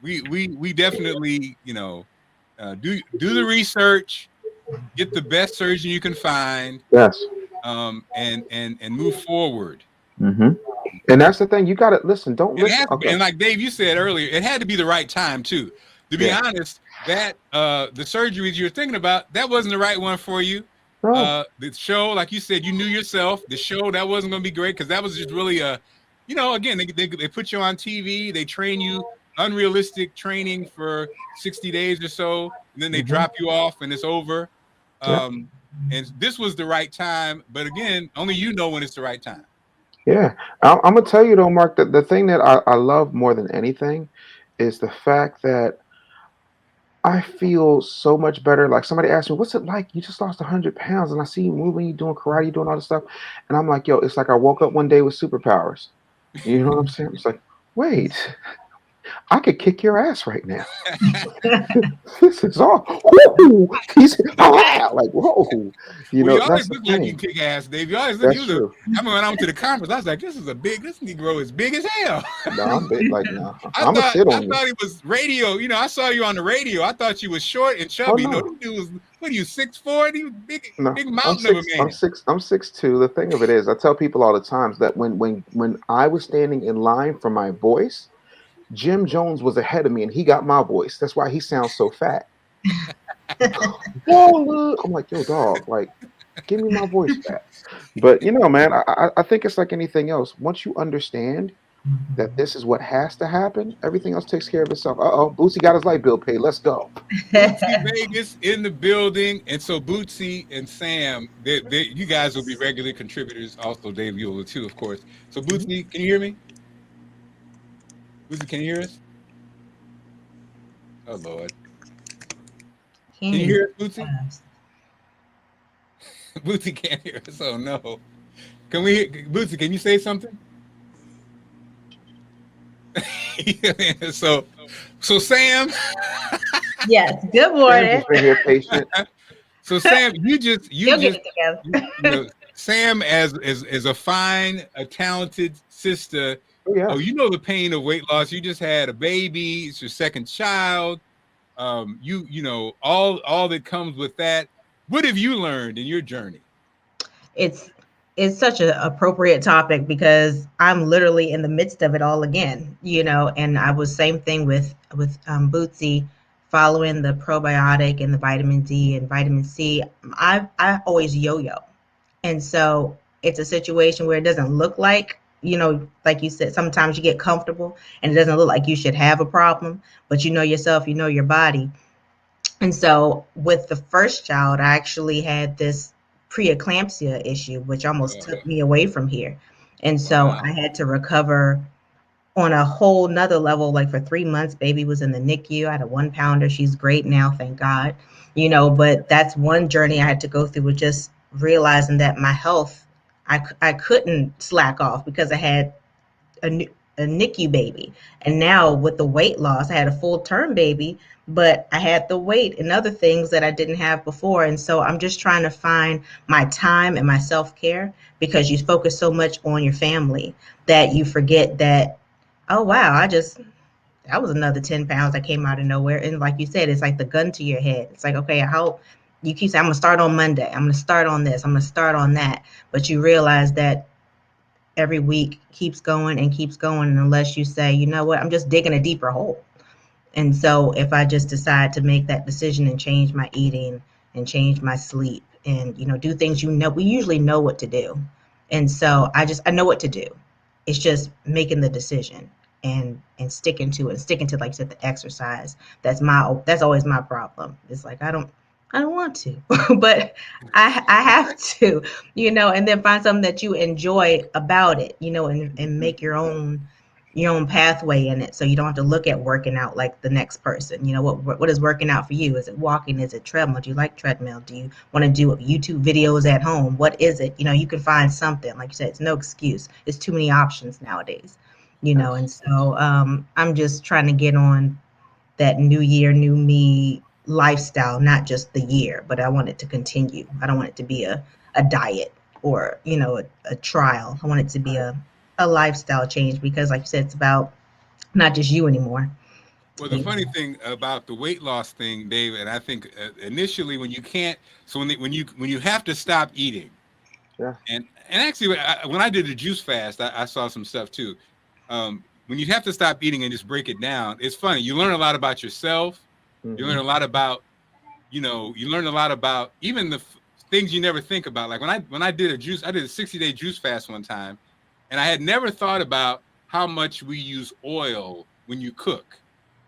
we definitely, do the research, get the best surgeon you can find, Yes. and move forward. And that's the thing. You got to listen. Don't It listen. has to be, Okay. and like Dave, you said earlier, it had to be the right time too. To be honest, that the surgeries you're thinking about, that wasn't the right one for you. No. The show, like you said, you knew yourself. The show, that wasn't going to be great because that was just really again, they put you on TV, they train you unrealistic training for 60 days or so, and then they drop you off and it's over. And this was the right time, but again, only you know when it's the right time. Yeah. I'm gonna tell you though, Mark, that the thing that I love more than anything is the fact that I feel so much better. Like somebody asked me, "What's it like? You just lost 100 pounds, and I see you moving, you doing karate, you doing all this stuff," and I'm like, "Yo, it's like I woke up one day with superpowers." You know what I'm saying? It's like, wait, I could kick your ass right now. This is all. Woo! He's like, whoa. Well, you That's always the look like you thing. kick ass, Dave. You always look. That's true. I remember when I went to the conference, I was like, "This Negro is big as hell." No, I'm big. Like, no, I I'm gonna thought sit I on you. thought he was radio. I saw you on the radio. I thought you was short and Oh chubby. No, this no. dude was, what are you, 6'4"? He was No, big I'm mountain of a six. I'm man. six. I'm 6'2". The thing of it is, I tell people all the times that when I was standing in line for my voice, Jim Jones was ahead of me, and he got my voice. That's why he sounds so fat. Oh, I'm like, yo, dog, like, give me my voice back. But man, I think it's like anything else. Once you understand that this is what has to happen, everything else takes care of itself. Bootsy got his light bill paid. Let's go. Bootsy Vegas in the building, and so Bootsy and Sam, you guys will be regular contributors. Also, Dave, you will too, of course. So Bootsy, can you hear me? Bootsy, can you hear us? Oh Lord, can you hear us, Bootsy? Bootsy can't hear us. Oh no. Can we Bootsy, can you say something? so Sam. Yes. Good Sam's morning. just been here patient. So Sam, you You'll get it together. Sam as a fine, a talented sister. Oh, yeah. Oh, you know the pain of weight loss. You just had a baby. It's your second child. You know all that comes with that. What have you learned in your journey? It's such an appropriate topic because I'm literally in the midst of it all again, and I was same thing with Bootsy, following the probiotic and the vitamin D and vitamin C. I always yo-yo. And so it's a situation where it doesn't look like, like you said, sometimes you get comfortable and it doesn't look like you should have a problem, but you know yourself, you know your body. And so with the first child, I actually had this preeclampsia issue, which almost took me away from here. And so Wow. I had to recover on a whole nother level. Like for 3 months, baby was in the NICU. I had a 1-pounder. She's great now, thank God. But that's one journey I had to go through, with just realizing that my health, I couldn't slack off because I had a NICU baby. And now with the weight loss, I had a full term baby, but I had the weight and other things that I didn't have before. And so I'm just trying to find my time and my self-care, because you focus so much on your family that you forget that, oh wow, that was another 10 pounds that came out of nowhere. And like you said, it's like the gun to your head. It's like, okay, how you keep saying, I'm gonna start on Monday, I'm gonna start on this, I'm gonna start on that. But you realize that every week keeps going and keeps going, and unless you say, you know what, I'm just digging a deeper hole. And so if I just decide to make that decision and change my eating and change my sleep and, do things, we usually know what to do. And so I know what to do. It's just making the decision and sticking to it, sticking to, like you said, the exercise. That's always my problem. It's like, I don't want to, but I have to, and then find something that you enjoy about it, and make your own pathway in it, so you don't have to look at working out like the next person. What is working out for you? Is it walking? Is it treadmill? Do you like treadmill? Do you want to do YouTube videos at home? What is it? You can find something. Like you said, it's no excuse. It's too many options nowadays, and so I'm just trying to get on that new year, new me lifestyle, not just the year, but I want it to continue. I don't want it to be a diet or, a trial. I want it to be a lifestyle change, because like you said, it's about not just you anymore. Well, the funny thing about the weight loss thing, Dave, and I think initially when you can't, so when you have to stop eating, yeah, and actually when I did the juice fast, I saw some stuff too. When you have to stop eating and just break it down, it's funny. You learn a lot about yourself. Mm-hmm. You learn a lot about, you learn a lot about even the things you never think about. Like when I did a 60-day juice fast one time, and I had never thought about how much we use oil when you cook.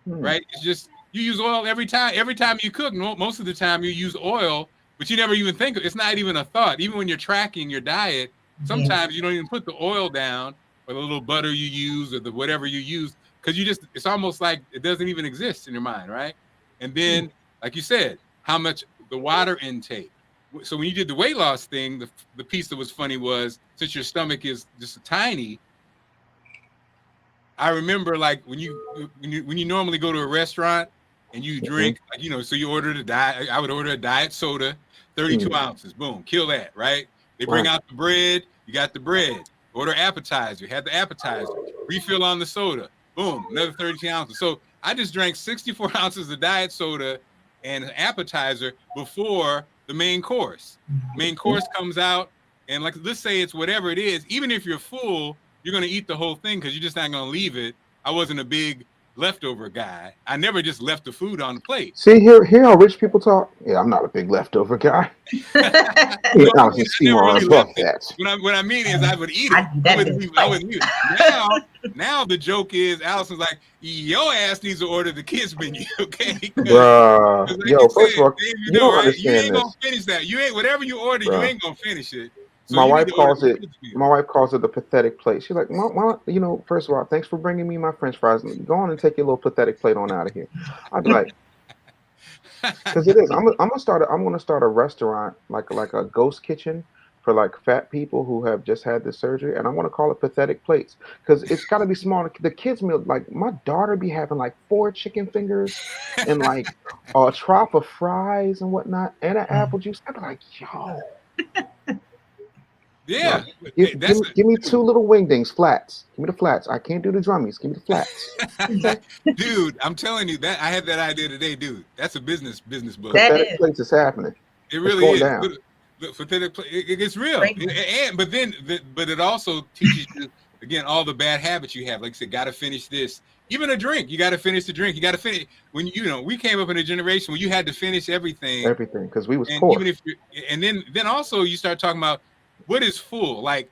Right? It's just, you use oil every time you cook. Most of the time you use oil, but you never even think of it. It's not even a thought. Even when you're tracking your diet, sometimes you don't even put the oil down, or the little butter you use, or the whatever you use, because it's almost like it doesn't even exist in your mind, right? And then, like you said, how much the water intake. So when you did the weight loss thing, the piece that was funny was, since your stomach is just tiny, I remember like when you normally go to a restaurant and you drink, so you order I would order a diet soda, 32 ounces, boom, kill that, right? They bring out the bread, you got the bread, order appetizer, have the appetizer, refill on the soda, boom, another 32 ounces. So I just drank 64 ounces of diet soda and an appetizer before the main course. Main course comes out, and like, let's say it's whatever it is, even if you're full, you're going to eat the whole thing because you're just not going to leave it. I wasn't a big leftover guy. I never just left the food on the plate. See, here how rich people talk. Yeah, I'm not a big leftover guy. What I mean is, I would eat it. I wouldn't leave it. Now the joke is, Allison's like, your ass needs to order the kids menu, okay? Bruh. Like Yo, first of all, you don't understand you ain't this. gonna finish that. You ain't, whatever you order, you ain't gonna finish it. So my wife calls it the pathetic plate. She's like, Mom, first of all, thanks for bringing me my French fries. Go on and take your little pathetic plate on out of here. I'd be like, Because it is. I'm gonna start a restaurant like a ghost kitchen for like fat people who have just had this surgery, and I want to call it Pathetic Plates because it's got to be small. The kids meal, like my daughter, be having like 4 chicken fingers and like a trough of fries and whatnot, and an apple juice. I'd be like, yo, Yeah, give me 2 little wingdings, flats. Give me the flats. I can't do the drummies. Give me the flats. dude. I'm telling you that I had that idea today, dude. That's a business book. That Pathetic is. Plates is happening. It It's really going is. down. It's real, Great. but it also teaches you again all the bad habits you have. Like I said, got to finish this. Even a drink, you got to finish the drink. You got to finish when we came up in a generation where you had to finish everything. Everything because we was And poor. even if you, and then also you start talking about what is full. Like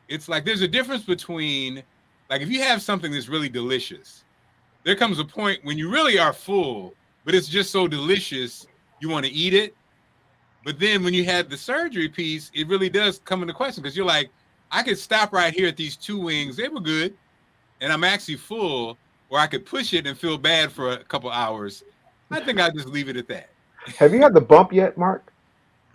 it's like there's a difference between like if you have something that's really delicious, there comes a point when you really are full, but it's just so delicious you want to eat it. But then when you had the surgery piece, it really does come into question because you're like, I could stop right here at these 2 wings. They were good. And I'm actually full, or I could push it and feel bad for a couple hours. I think I'll just leave it at that. Have you had the bump yet, Mark?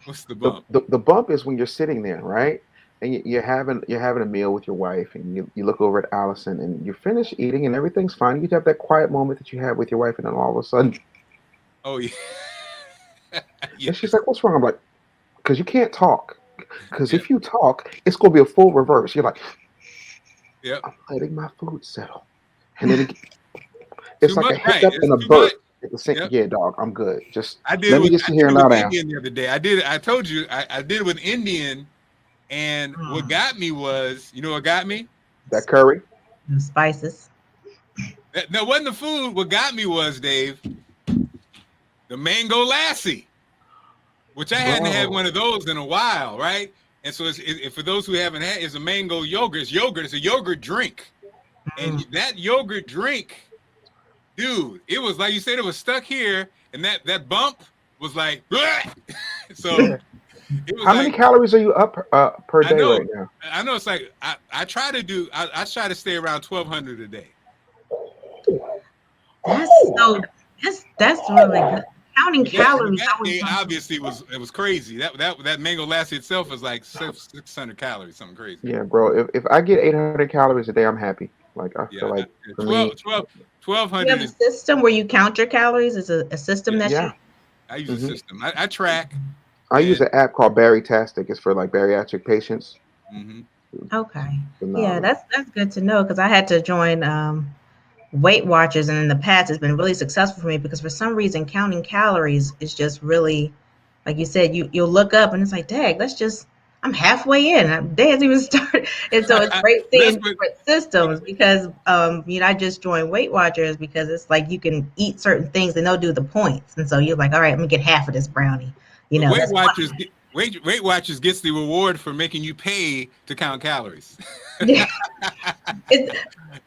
What's the bump? The bump is when you're sitting there, right? And you're having a meal with your wife, and you look over at Allison, and you finish eating, and everything's fine. You have that quiet moment that you have with your wife, and then all of a sudden, Oh, yeah. Yeah. and she's like, "What's wrong?" I'm like, "Because you can't talk. Because Yeah. if you talk, it's gonna be a full reverse." You're like, Yep. "I'm letting my food settle," and then it's Too like a much, right. hiccup It's and a too burp much. at the same. Yep. Yeah, dog, I'm good. Just I did let me with, just I sit did here it and with lie down. Indian the other day. I told you I did it with Indian, and what got me was, you know what got me? That curry. And spices. That wasn't the food. What got me was, Dave, the mango lassi, which I hadn't had Bro. one of those in a while, right? And so for those who haven't had, it's a mango yogurt. It's yogurt. It's a yogurt drink. And that yogurt drink, dude, it was like you said, it was stuck here, and that bump was like, so Yeah. it was How like, many calories are you up per I day know, right now? I know. It's like I try to stay around 1,200 a day. That's really good. Counting But calories. that I was day wondering- obviously it was crazy. That mango lassi itself was like 600 calories, something crazy. Yeah, bro. If I get 800 calories a day, I'm happy. Like I feel like for me, 1,200 You have a is, system where you count your calories. Is a system that yeah. I use a system. I track. I use an app called Baritastic. It's for like bariatric patients. Mm-hmm. Okay. Phenomenal. Yeah, that's good to know because I had to join Weight Watchers, and in the past it's been really successful for me because for some reason counting calories is just really, like you said, you'll look up and it's like, dang, I'm halfway in. Day hasn't even started. And so it's great seeing different systems because I just joined Weight Watchers because it's like you can eat certain things and they'll do the points. And so you're like, all right, I'm gonna get half of this brownie. Weight Watchers gets the reward for making you pay to count calories. It's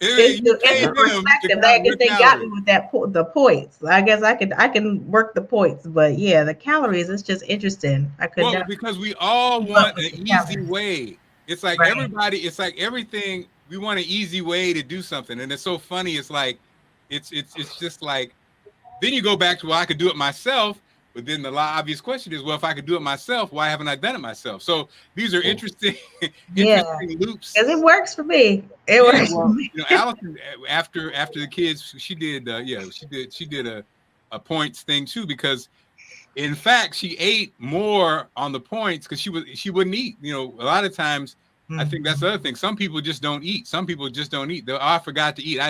the perspective. I guess they got me with the points. I guess I can work the points, but yeah, the calories. It's just interesting. Because we all want an easy way. It's like everybody. It's like everything. We want an easy way to do something, and it's so funny. It's like, it's just like. Then you go back to, well, I could do it myself. But then the obvious question is, well, if I could do it myself, why haven't I done it myself? So these are interesting loops. Because it works for me. It works for me. Allison, after the kids, she did a points thing too, because in fact she ate more on the points because she wouldn't eat. A lot of times I think that's the other thing. Some people just don't eat. Some people just don't eat. I forgot to eat.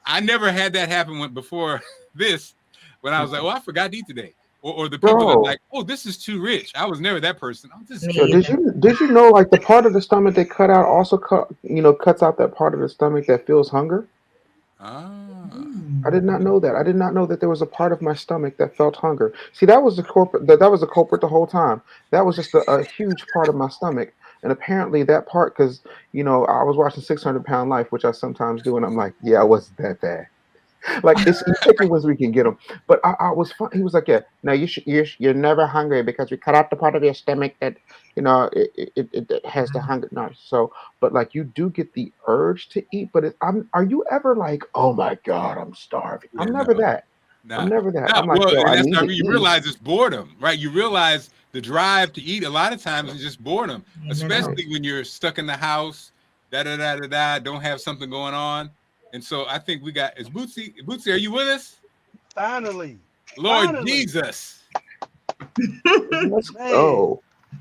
I never had that happen before this, when I was like, oh, I forgot to eat today. Or the people that are like, oh, this is too rich. I was never that person. Did you know, like, the part of the stomach they cut out also cuts out that part of the stomach that feels hunger? I did not know that. I did not know that there was a part of my stomach that felt hunger. See, that was the culprit the whole time. That was just a huge part of my stomach. And apparently that part, because I was watching 600-Pound Life, which I sometimes do, and I'm like, yeah, I wasn't that bad. Like, it's picky ones we can get them. But I was fun. He was like, yeah, no, you're never hungry because we cut out the part of your stomach that it has the hunger. No, so, but like, you do get the urge to eat. But are you ever like, oh my God, I'm starving? I'm never that. I'm never that. Nah, I'm like, well, yo, and I that's need how to you eat. realize it's boredom, right? You realize the drive to eat a lot of times is just boredom, especially when you're stuck in the house, don't have something going on. And so I think we got, is Bootsy, are you with us? Finally. Lord Jesus. Let's Man. go. Hey,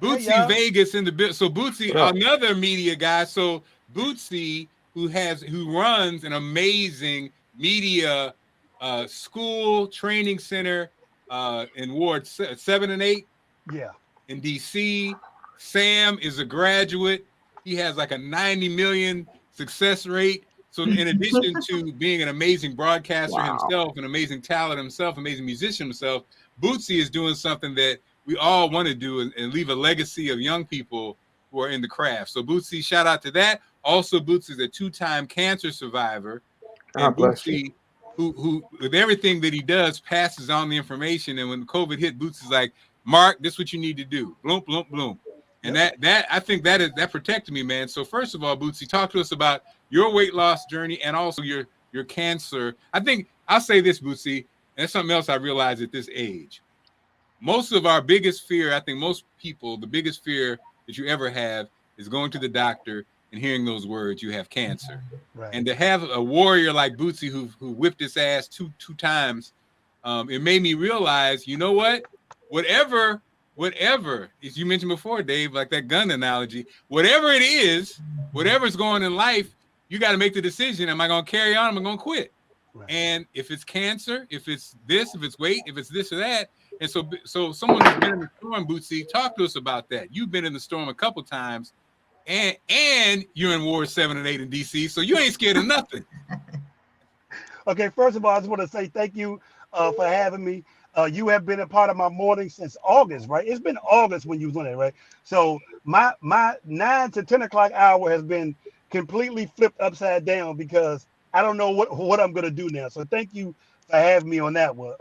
Bootsy y'all. Vegas in the bit. So Bootsy, What up? another media guy. So Bootsy, who runs an amazing media school training center in Ward 7 and 8 Yeah. in DC. Sam is a graduate. He has like a 90 million success rate. So in addition to being an amazing broadcaster himself, an amazing talent himself, amazing musician himself, Bootsy is doing something that we all want to do and leave a legacy of young people who are in the craft. So Bootsy, shout out to that. Also, Bootsy is a 2-time cancer survivor. And Bootsy, who with everything that he does, passes on the information. And when COVID hit, Bootsy's like, Mark, this is what you need to do. Bloom, bloom, bloom. And that I think that protected me, man. So first of all, Bootsy, talk to us about your weight loss journey and also your cancer. I think I'll say this, Bootsy, and that's something else I realized at this age. Most of our biggest fear, I think most people, the biggest fear that you ever have is going to the doctor and hearing those words, you have cancer. Right. And to have a warrior like Bootsy who whipped his ass two times, it made me realize, you know what? Whatever, as you mentioned before, Dave, like that gun analogy, whatever it is, whatever's going in life, you got to make the decision. Am I going to carry on? Am I going to quit? Right. And if it's cancer, if it's this, if it's weight, if it's this or that. And so someone who's been in the storm, Bootsy, talk to us about that. You've been in the storm a couple times and you're in Ward 7 and 8 in DC. So you ain't scared of nothing. Okay. First of all, I just want to say thank you for having me. You have been a part of my morning since August, right? It's been August when you was on it, right? So my 9 to 10 o'clock hour has been completely flipped upside down because I don't know what I'm gonna do now. So thank you for having me on that one.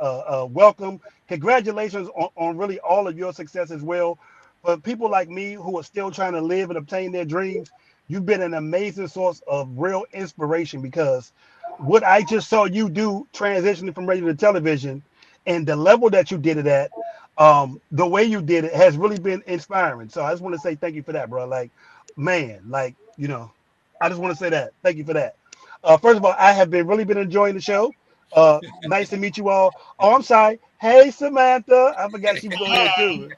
Welcome, congratulations on really all of your success as well. For people like me who are still trying to live and obtain their dreams, you've been an amazing source of real inspiration because what I just saw you do transitioning from radio to television and the level that you did it at, the way you did it has really been inspiring. So I just want to say thank you for that, bro. Like, man, like, you know, I just want to say that. Thank you for that. First of all, I have really been enjoying the show. Nice to meet you all. Oh, I'm sorry. Hey, Samantha. I forgot she was on here too.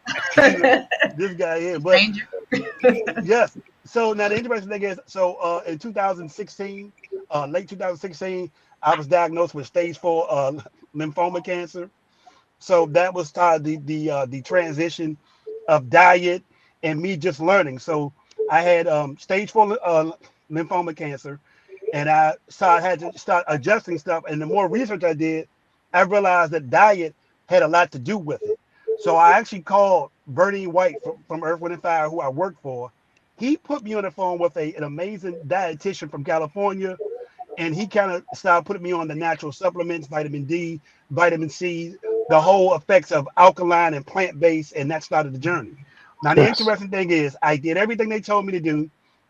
This guy here. But yes. So now the interesting thing is, so in 2016, late 2016, I was diagnosed with stage 4 lymphoma cancer. So that was the transition of diet and me just learning. So I had stage 4 lymphoma cancer, and I had to start adjusting stuff. And the more research I did, I realized that diet had a lot to do with it. So I actually called Bernie White from Earth, Wind, and Fire, who I worked for. He put me on the phone with an amazing dietitian from California, and he kind of started putting me on the natural supplements, vitamin D, vitamin C, the whole effects of alkaline and plant-based, and that started the journey. Now, the interesting thing is I did everything they told me to do,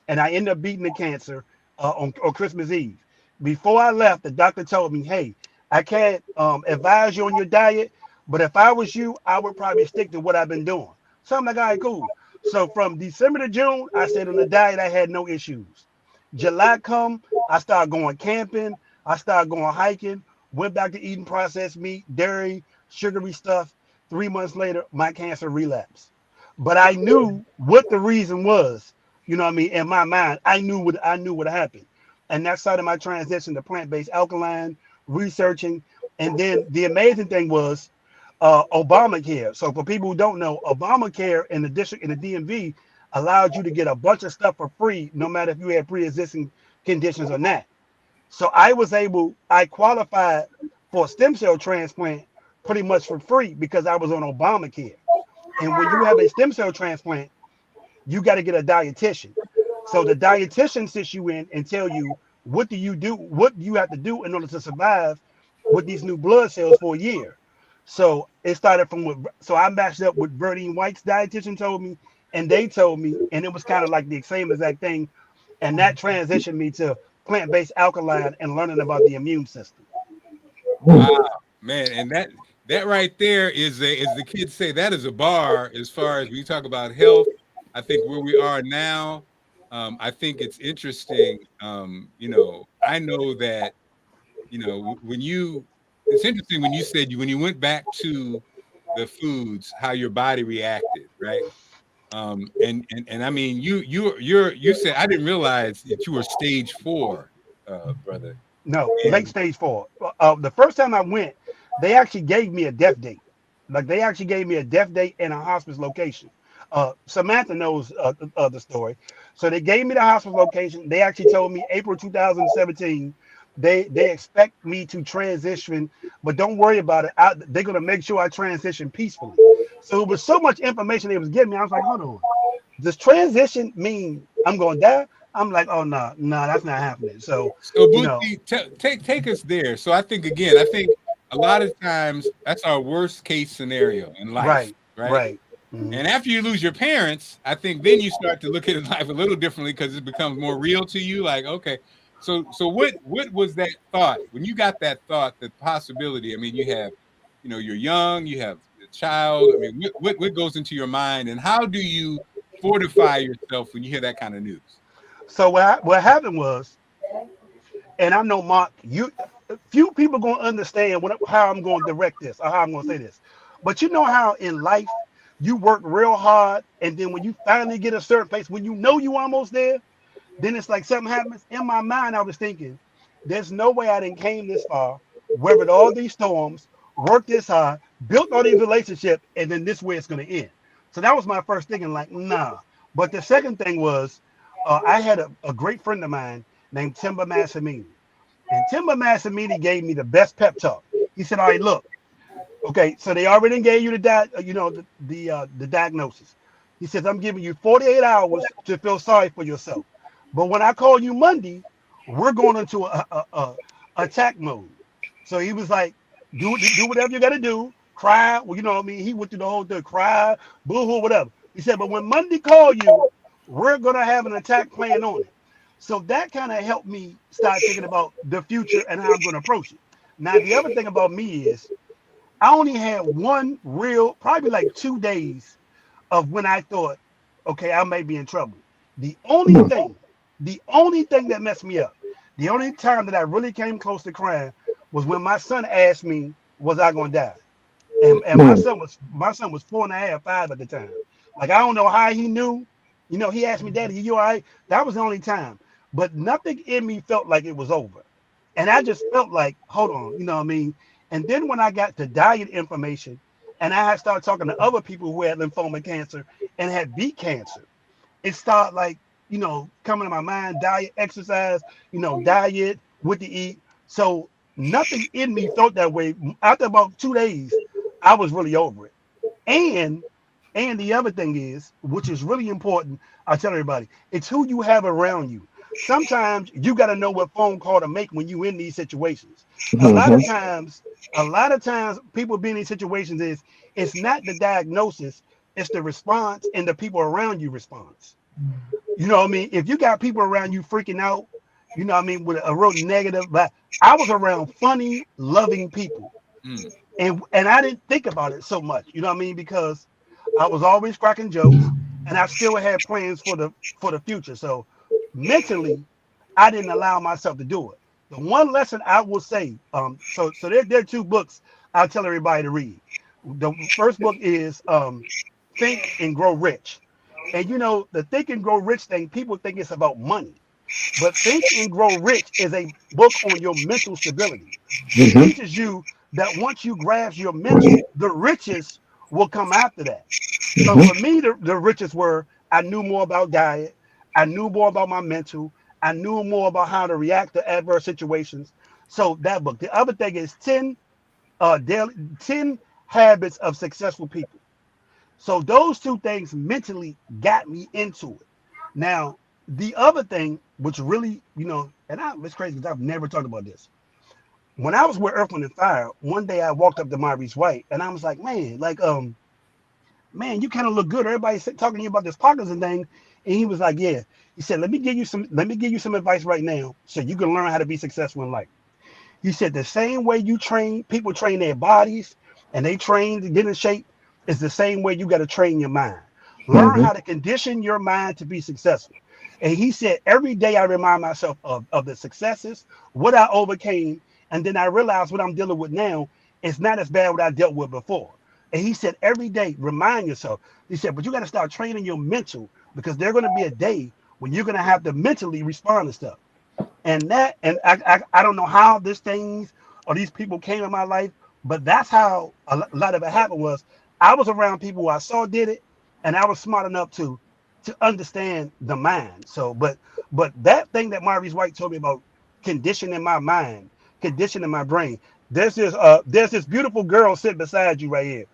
and I ended up beating the cancer on Christmas Eve. Before I left, the doctor told me, hey, I can't advise you on your diet, but if I was you, I would probably stick to what I've been doing. So I'm like, all right, cool. So from December to June, I stayed on the diet. I had no issues. July come, I started going camping. I started going hiking, went back to eating processed meat, dairy, sugary stuff. 3 months later, my cancer relapsed. But I knew what the reason was. You know what I mean? In my mind, I knew what happened. And that started my transition to plant-based alkaline, researching. And then the amazing thing was Obamacare. So for people who don't know, Obamacare in the district, in the DMV, allowed you to get a bunch of stuff for free, no matter if you had pre-existing conditions or not. So I qualified for a stem cell transplant pretty much for free because I was on Obamacare. And when you have a stem cell transplant, you got to get a dietitian. So the dietitian sits you in and tell you what you have to do in order to survive with these new blood cells for a year. So it started so I matched up with Bernie White's dietitian told me, and they told me, and it was kind of like the same exact thing. And that transitioned me to plant-based alkaline and learning about the immune system. Wow. Man, and that right there is as the kids say, that is a bar as far as we talk about health. I think where we are now, I think it's interesting. I know that, it's interesting when you said when you went back to the foods, how your body reacted, right? And I mean, you said, I didn't realize that you were stage 4, brother. No, late And stage 4. The first time I went, they actually gave me a death date. Like they actually gave me a death date and a hospice location. Samantha knows the story. So they gave me the hospice location. They actually told me April 2017. They expect me to transition, but don't worry about it. They're gonna make sure I transition peacefully. So it was so much information they was giving me. I was like, hold on, does transition mean I'm gonna die? I'm like, oh no, that's not happening. So so, you know, Bootsy, take us there. So I think a lot of times that's our worst case scenario in life, right, right? right. Mhm. And after you lose your parents, I think then you start to look at life a little differently because it becomes more real to you. Like, okay, so what was that thought when you got that thought, the possibility? I mean, you're young, you have a child. I mean, what goes into your mind, and how do you fortify yourself when you hear that kind of news? So what happened was, and I know Mark, few people gonna understand how I'm gonna direct this or how I'm gonna say this, but you know how in life you work real hard, and then when you finally get a certain place, when you know you almost there, then it's like something happens. In my mind, I was thinking, there's no way I didn't came this far, weathered all these storms, worked this hard, built all these relationships, and then this way it's gonna end. So that was my first thinking, like, nah. But the second thing was, I had a great friend of mine named Timber Massimini. And Timber Massimini gave me the best pep talk. He said, all right, look, okay, so they already gave you the diagnosis. He says, I'm giving you 48 hours to feel sorry for yourself. But when I call you Monday, we're going into a attack mode. So he was like, do whatever you got to do. Cry. Well, you know what I mean? He went through the whole thing, cry, boo-hoo, whatever. He said, but when Monday call you, we're going to have an attack plan on it. So that kind of helped me start thinking about the future and how I'm going to approach it. Now, the other thing about me is I only had one real, probably like 2 days of when I thought, okay, I may be in trouble. The only thing, the only thing that messed me up, the only time that I really came close to crying was when my son asked me, was I gonna die? And my son was 4.5, 5 at the time. Like I don't know how he knew. You know, he asked me, Daddy, you all right? That was the only time. But nothing in me felt like it was over. And I just felt like, hold on, you know what I mean? And then when I got the diet information and I had started talking to other people who had lymphoma cancer and had beet cancer, it started like, coming to my mind, diet, exercise, diet, what to eat. So nothing in me felt that way. After about 2 days, I was really over it. And the other thing is, which is really important, I tell everybody, it's who you have around you. Sometimes you got to know what phone call to make when you in these situations. A lot of times, people being in these situations it's not the diagnosis, it's the response and the people around you response. You know what I mean? If you got people around you freaking out, you know what I mean, with a real negative, but I was around funny, loving people. Mm. And I didn't think about it so much, you know what I mean? Because I was always cracking jokes and I still had plans for the future. So mentally, I didn't allow myself to do it. The one lesson I will say, so there are 2 books I'll tell everybody to read. The first book is Think and Grow Rich. And the Think and Grow Rich thing, people think it's about money. But Think and Grow Rich is a book on your mental stability. It teaches you that once you grasp your mental, the riches will come after that. So for me, the riches were I knew more about diet. I knew more about my mental. I knew more about how to react to adverse situations. So that book. The other thing is 10 habits of successful people. So those 2 things mentally got me into it. Now, the other thing, which really, it's crazy because I've never talked about this. When I was with Earth, Wind, and Fire, one day I walked up to Maurice White and I was like, man, you kind of look good. Everybody's talking to you about this Parkinson thing. And he was like, yeah. He said, let me give you some advice right now so you can learn how to be successful in life. He said the same way you train, people train their bodies and they train to get in shape is the same way you got to train your mind. Learn how to condition your mind to be successful. And he said, every day I remind myself of the successes, what I overcame, and then I realize what I'm dealing with now is not as bad what I dealt with before. And he said, every day, remind yourself. He said, but you got to start training your mental because there's going to be a day when you're going to have to mentally respond to stuff. And I don't know how these things or these people came in my life, but that's how a lot of it happened was I was around people who I saw did it, and I was smart enough to understand the mind. So, but that thing that Maurice White told me about conditioning my mind, conditioning my brain. There's this beautiful girl sitting beside you right here.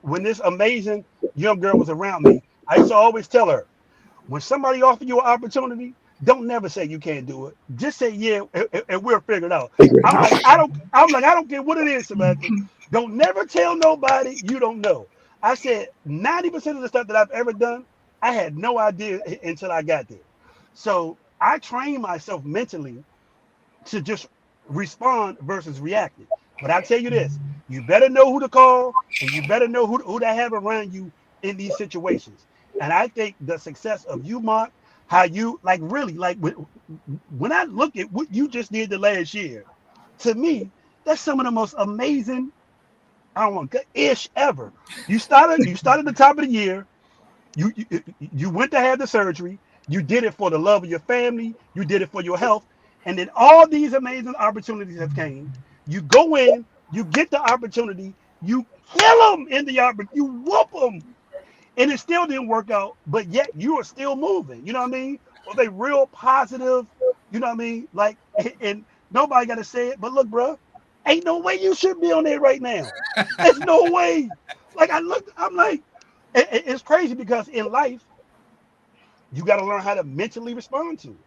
When this amazing young girl was around me, I used to always tell her, when somebody offers you an opportunity, don't never say you can't do it. Just say yeah, and we'll figure it out. I'm like, I don't care what it is, Samantha. Don't never tell nobody you don't know. I said 90% of the stuff that I've ever done, I had no idea until I got there. So I train myself mentally to just respond versus reacting. But I tell you this, you better know who to call and you better know who to have around you in these situations. And I think the success of you, Marc, how you when I look at what you just did the last year, to me, that's some of the most amazing, ish ever. You started the top of the year. You went to have the surgery. You did it for the love of your family. You did it for your health. And then all these amazing opportunities have came. You go in, you get the opportunity, you kill them in the opportunity, you whoop them. And it still didn't work out, but yet you are still moving. You know what I mean? Was they real positive? You know what I mean? Like, and nobody got to say it, but look, bro, ain't no way you should be on there right now. There's no way. Like, I'm like, it's crazy because in life, you got to learn how to mentally respond to it.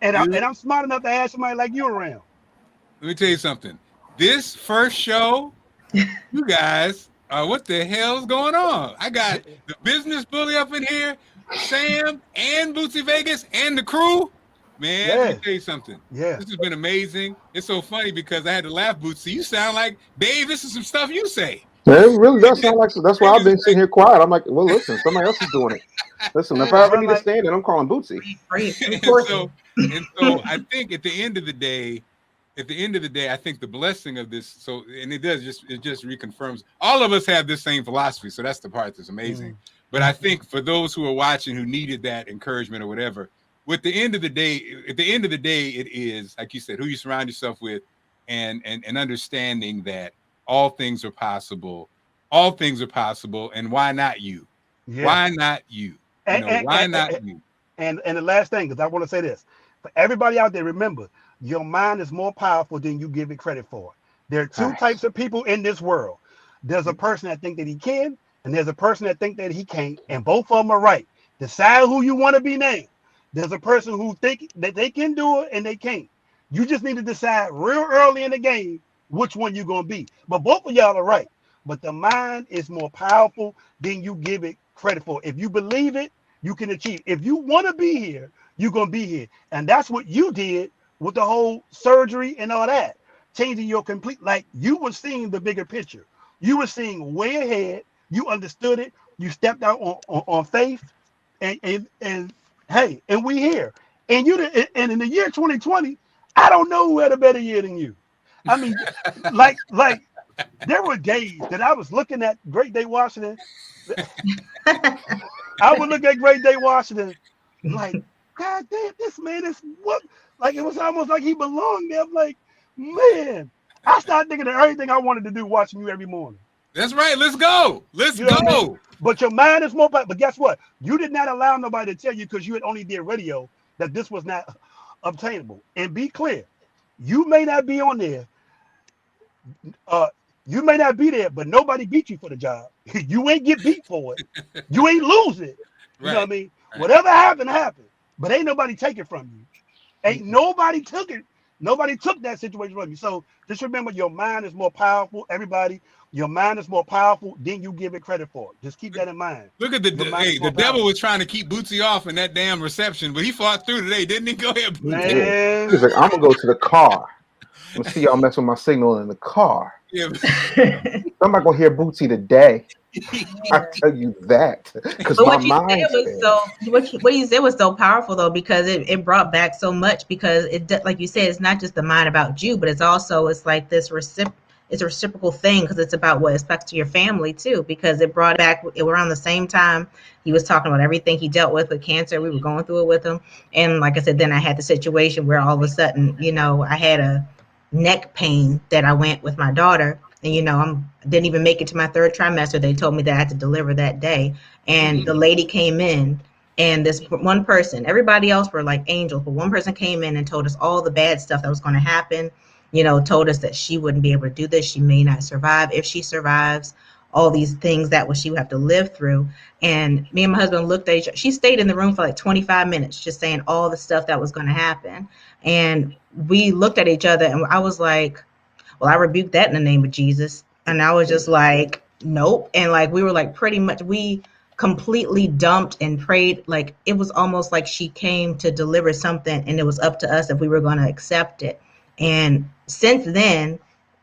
And I'm smart enough to ask somebody like you around. Let me tell you something. This first show, you guys, what the hell's going on? I got the business bully up in here, Sam and Bootsy Vegas and the crew. Man, let me tell you something. Yeah. This has been amazing. It's so funny because I had to laugh, Bootsy. You sound like, Dave, this is some stuff you say. Yeah, it really does sound like so. That's why I've been sitting here quiet. I'm like, well, listen, somebody else is doing it. Listen, if I ever need to stand it, I'm calling Bootsy. And so I think at the end of the day, I think the blessing of this, and it just reconfirms all of us have this same philosophy. So that's the part that's amazing. But I think for those who are watching who needed that encouragement or whatever, at the end of the day, it is, like you said, who you surround yourself with and understanding that all things are possible. All things are possible. And why not you? Yeah. Why not you? Why not you? And the last thing, because I want to say this, for everybody out there, remember, your mind is more powerful than you give it credit for. There are two types of people in this world. There's a person that think that he can, and there's a person that think that he can't, and both of them are right. Decide who you want to be now. There's a person who think that they can do it and they can't. You just need to decide real early in the game which one you're going to be. But both of y'all are right. But the mind is more powerful than you give it credit for. If you believe it, you can achieve. If you want to be here, you're going to be here. And that's what you did with the whole surgery and all that. Changing your complete, like you were seeing the bigger picture. You were seeing way ahead. You understood it. You stepped out on faith. And hey, and we here. And and in the year 2020, I don't know who had a better year than you. I mean, like there were days that I was looking at Great Day Washington. I would look at Great Day Washington like, God damn, this man is what? Like it was almost like he belonged there. I'm like, man, I started thinking of everything I wanted to do watching you every morning. That's right. Let's go. Let's go. I mean? But your mind is more. But guess what? You did not allow nobody to tell you because you had only did radio that this was not obtainable. And be clear, you may not be on there. You may not be there, but nobody beat you for the job. You ain't get beat for it. You ain't lose it. You know what I mean? Right. Whatever happened, happened. But ain't nobody take it from you. Ain't nobody took it. Nobody took that situation from you. So just remember, your mind is more powerful. Everybody, your mind is more powerful than you give it credit for. Just keep that in mind. Look at the devil was trying to keep Bootsy off in that damn reception, but he fought through today, didn't he? Go ahead, Bootsy. He's like, I'm gonna go to the car. I'm gonna see y'all mess with my signal in the car. Yeah. I'm not gonna hear Bootsy today. I tell you that because But my what you said mind's was there. so what you said was so powerful though, because it brought back so much, because like you said, it's not just the mind about you, but it's also it's like this it's a reciprocal thing, because it's about what affects to your family too, because it brought back around the same time he was talking about everything he dealt with cancer. We were going through it with him, and like I said, then I had the situation where all of a sudden, I had a neck pain that I went with my daughter, and I didn't even make it to my third trimester. They told me that I had to deliver that day, and the lady came in, and this one person, everybody else were like angels, but one person came in and told us all the bad stuff that was going to happen. Told us that she wouldn't be able to do this, she may not survive. If she survives, all these things that she would have to live through. And me and my husband looked at each other. She stayed in the room for like 25 minutes just saying all the stuff that was going to happen, and we looked at each other, and I was like, well, I rebuked that in the name of Jesus. And I was just like, nope. And like, we were like, pretty much, we completely dumped and prayed. Like, it was almost like she came to deliver something, and it was up to us if we were going to accept it. And since then,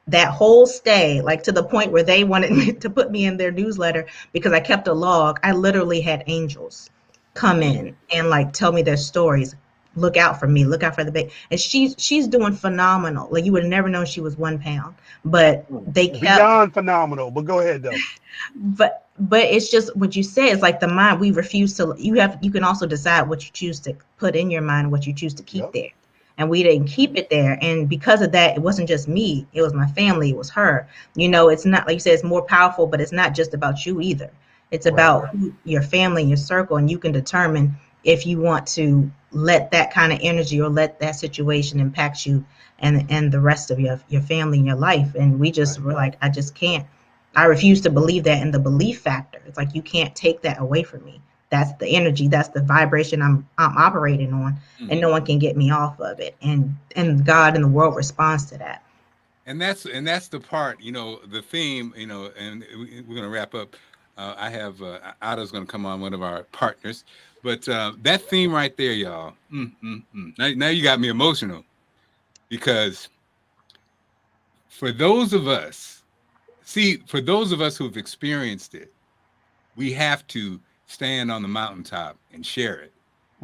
that whole stay, like to the point where they wanted me to put me in their newsletter because I kept a log, I literally had angels come in and like tell me their stories. Look out for me, look out for the baby. And she's doing phenomenal. Like, you would have never known she was 1 pound, but they kept Beyond phenomenal. But go ahead though. but it's just what you say. It's like the mind, we refuse to, you can also decide what you choose to put in your mind, what you choose to keep there. And we didn't keep it there. And because of that, it wasn't just me, it was my family, it was her. It's not, like you said, it's more powerful, but it's not just about you either. It's about your family and your circle, and you can determine if you want to let that kind of energy or let that situation impact you and the rest of your family and your life. And we just were like, I just can't. I refuse to believe that. And the belief factor, it's like, you can't take that away from me. That's the energy, that's the vibration I'm operating on, and no one can get me off of it. And God and the world responds to that. And that's the part, the theme, and we're going to wrap up. I have Otto's going to come on, one of our partners, but that theme right there, y'all. Now you got me emotional, because for those of us who've experienced it, we have to stand on the mountaintop and share it,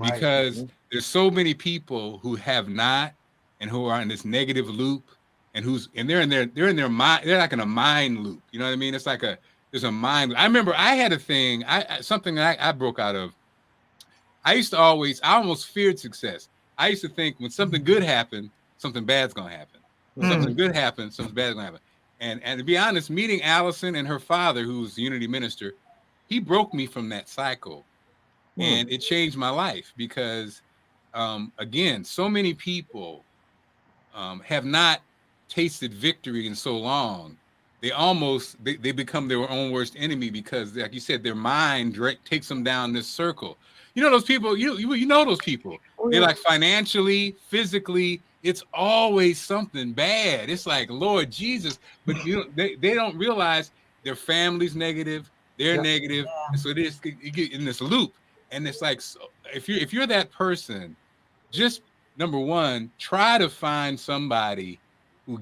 because there's so many people who have not, and who are in this negative loop, and they're in their mind. They're like in a mind loop. You know what I mean? It's like there's a mind. I remember I had a thing, something that I broke out of. I almost feared success. I used to think when something good happened, something bad's gonna happen. When something good happens, something bad's gonna happen. And to be honest, meeting Allison and her father, who's the Unity minister, he broke me from that cycle, and it changed my life, because again, so many people have not tasted victory in so long. They become their own worst enemy, because, like you said, their mind takes them down this circle. Those people, you know those people. They're like, financially, physically, it's always something bad. It's like, Lord Jesus, but they don't realize their family's negative, they're negative, and so you get in this loop. And it's like, so if you're that person, just number one, try to find somebody who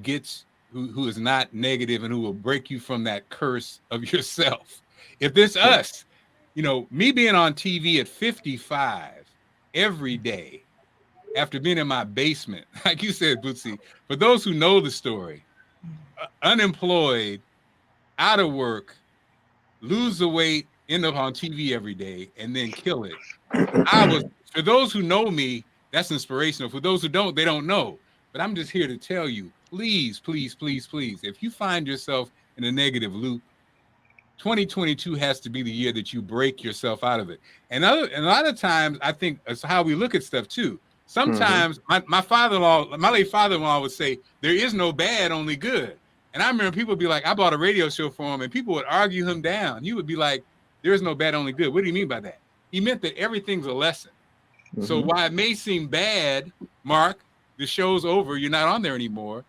is not negative and who will break you from that curse of yourself. If this us, me being on TV at 55 every day, after being in my basement, like you said, Bootsy, for those who know the story, unemployed, out of work, lose the weight, end up on TV every day, and then kill it. For those who know me, that's inspirational. For those who don't, they don't know. But I'm just here to tell you, please, please, please, please, if you find yourself in a negative loop, 2022 has to be the year that you break yourself out of it. And a lot of times, I think it's how we look at stuff too. Sometimes my late father-in-law would say, there is no bad, only good. And I remember people would be like, I bought a radio show for him, and people would argue him down. You would be like, there is no bad, only good. What do you mean by that? He meant that everything's a lesson. So while it may seem bad, Mark, the show's over, you're not on there anymore.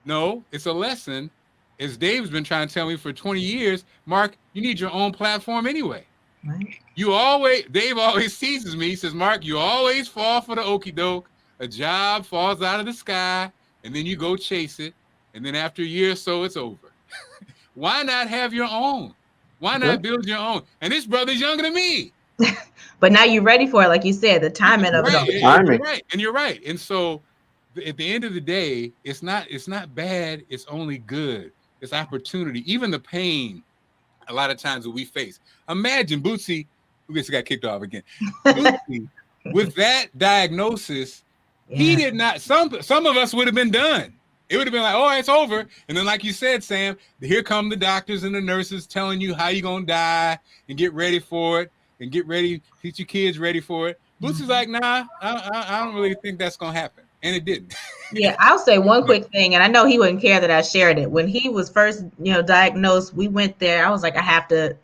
No, it's a lesson. As Dave's been trying to tell me for 20 years, Mark, you need your own platform anyway. Right. Dave always teases me. He says, Mark, you always fall for the okie doke. A job falls out of the sky. and then you go chase it, and then after a year or so, it's over. Why not have your own? Why not build your own? And this brother's younger than me. But now you're ready for it, like you said, the timing of it all. You're right, and you're right. And so, at the end of the day, it's not bad. It's only good. It's opportunity. Even the pain, a lot of times that we face. Imagine Bootsy, who just got kicked off again. Bootsy, with that diagnosis, he did not. Some of us would have been done. It would have been like, oh, it's over. And then, like you said, Sam, here come the doctors and the nurses telling you how you're gonna die and get ready for it and get ready, get your kids ready for it. Bootsy's like, nah, I don't really think that's gonna happen. And it didn't. Yeah, I'll say one quick thing, and I know he wouldn't care that I shared it. When he was first, diagnosed, we went there. I was like, I have to,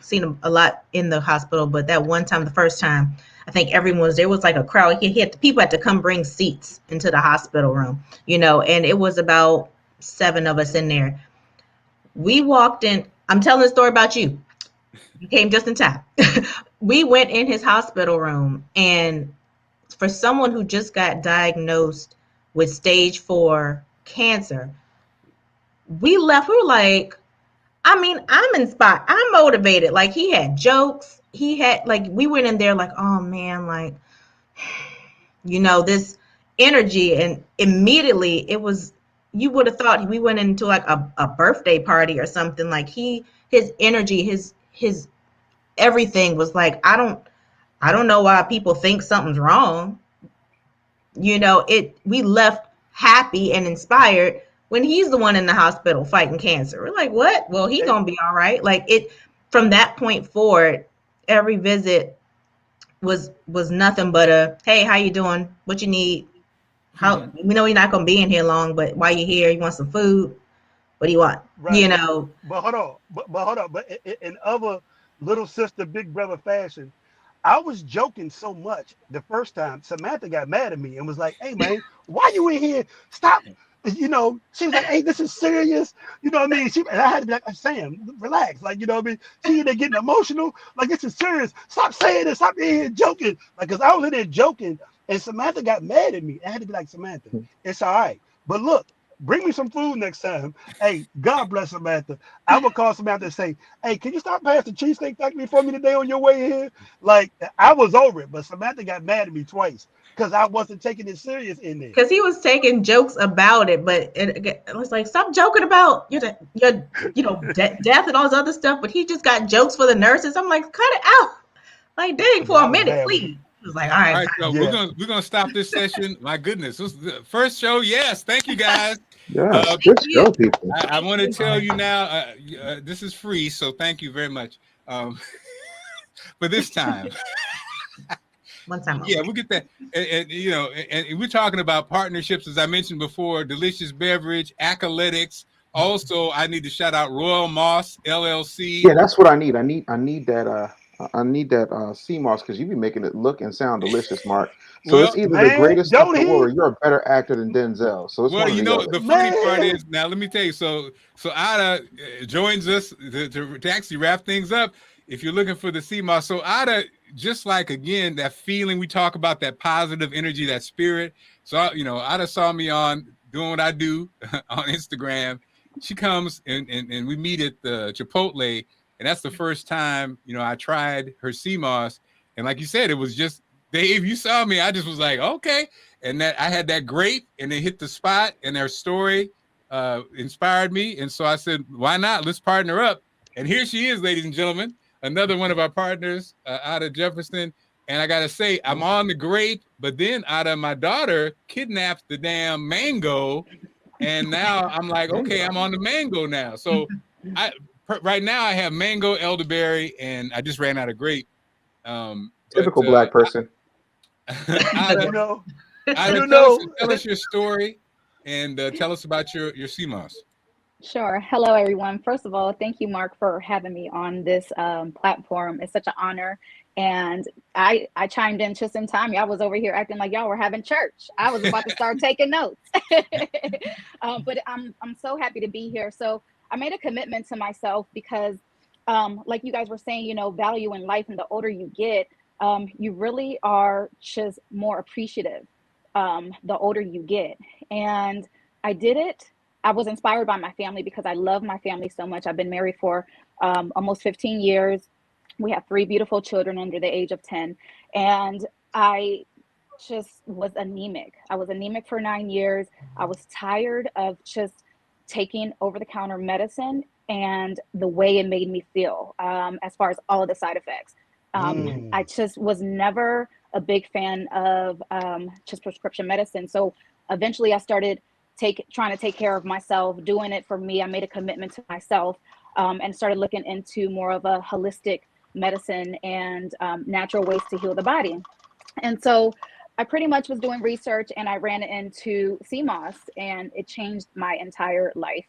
seen him a lot in the hospital, but that one time, the first time, I think there was like a crowd. People had to come bring seats into the hospital room, and it was about 7 of us in there. We walked in. I'm telling the story about you. You came just in time. We went in his hospital room, and for someone who just got diagnosed with stage 4 cancer, we left. We were like, I'm inspired. I'm motivated. Like, he had jokes. He had, we went in there like, oh man, this energy. And immediately it was, you would have thought we went into like a birthday party or something. Like, his energy, his everything was like, I don't know why people think something's wrong. We left happy and inspired when he's the one in the hospital fighting cancer. We're like, what? Well, he's gonna be all right. From that point forward, every visit was nothing but a, hey, how you doing? What you need? We know you're not gonna be in here long, but while you're here, you want some food? What do you want? Right. But hold on. But in other little sister, big brother fashion, I was joking so much the first time. Samantha got mad at me and was like, hey man, why you in here? Stop. She was like, hey, this is serious. You know what I mean? And I had to be like, Sam, relax. Like, you know what I mean? She in there getting emotional. Like, this is serious. Stop saying this. Stop in here joking. Like, because I was in there joking and Samantha got mad at me. I had to be like, Samantha, it's all right. But look, bring me some food next time. Hey, God bless Samantha. I would call Samantha and say, hey, can you stop past the Cheesecake Factory for me today on your way here? Like, I was over it, but Samantha got mad at me twice because I wasn't taking it serious in there. Because he was taking jokes about it, but it was like, stop joking about your death and all this other stuff. But he just got jokes for the nurses. I'm like, cut it out. Like, dang, for a minute, please. He was like, all right. So we're gonna stop this session. My goodness, this was the first show. Yes, thank you guys. Yeah, good show, people. I want to tell you now, this is free, so thank you very much. For this time. One time. Yeah, we'll get that. And we're talking about partnerships, as I mentioned before, Delicious Beverage, Acolytics. Also, I need to shout out Royal Moss LLC. Yeah, that's what I need. I need that. I need that sea moss because you be making it look and sound delicious, Mark. So it's either the greatest of the world or you're a better actor than Denzel. So it's the funny part is, now let me tell you. So Ada joins us to actually wrap things up. If you're looking for the sea moss, so Ada, just like again that feeling we talk about, that positive energy, that spirit. So Ada saw me on doing what I do on Instagram. She comes and we meet at the Chipotle. And that's the first time, I tried her sea moss. And like you said, it was just, Dave, you saw me. I just was like, okay. And that I had that grape and it hit the spot and their story inspired me. And so I said, why not? Let's partner up. And here she is, ladies and gentlemen, another one of our partners out of Jefferson. And I got to say, I'm on the grape, but then my daughter kidnapped the damn mango. And now I'm like, okay, I'm on the mango now. So right now I have mango, elderberry, and I just ran out of grape. Typical black person. Tell us your story and tell us about your sea moss. Sure. Hello, everyone. First of all, thank you, Mark, for having me on this platform. It's such an honor. And I chimed in just in time. Y'all was over here acting like y'all were having church. I was about to start taking notes. But I'm so happy to be here. So I made a commitment to myself because like you guys were saying, value in life, and the older you get, you really are just more appreciative the older you get. And I did it. I was inspired by my family because I love my family so much. I've been married for almost 15 years. We have 3 beautiful children under the age of 10. And I just was anemic. I was anemic for 9 years. I was tired of just taking over-the-counter medicine and the way it made me feel, as far as all of the side effects. I just was never a big fan of just prescription medicine. So eventually I started trying to take care of myself, doing it for me. I made a commitment to myself, and started looking into more of a holistic medicine and natural ways to heal the body. And so I pretty much was doing research and I ran into CMOS and it changed my entire life.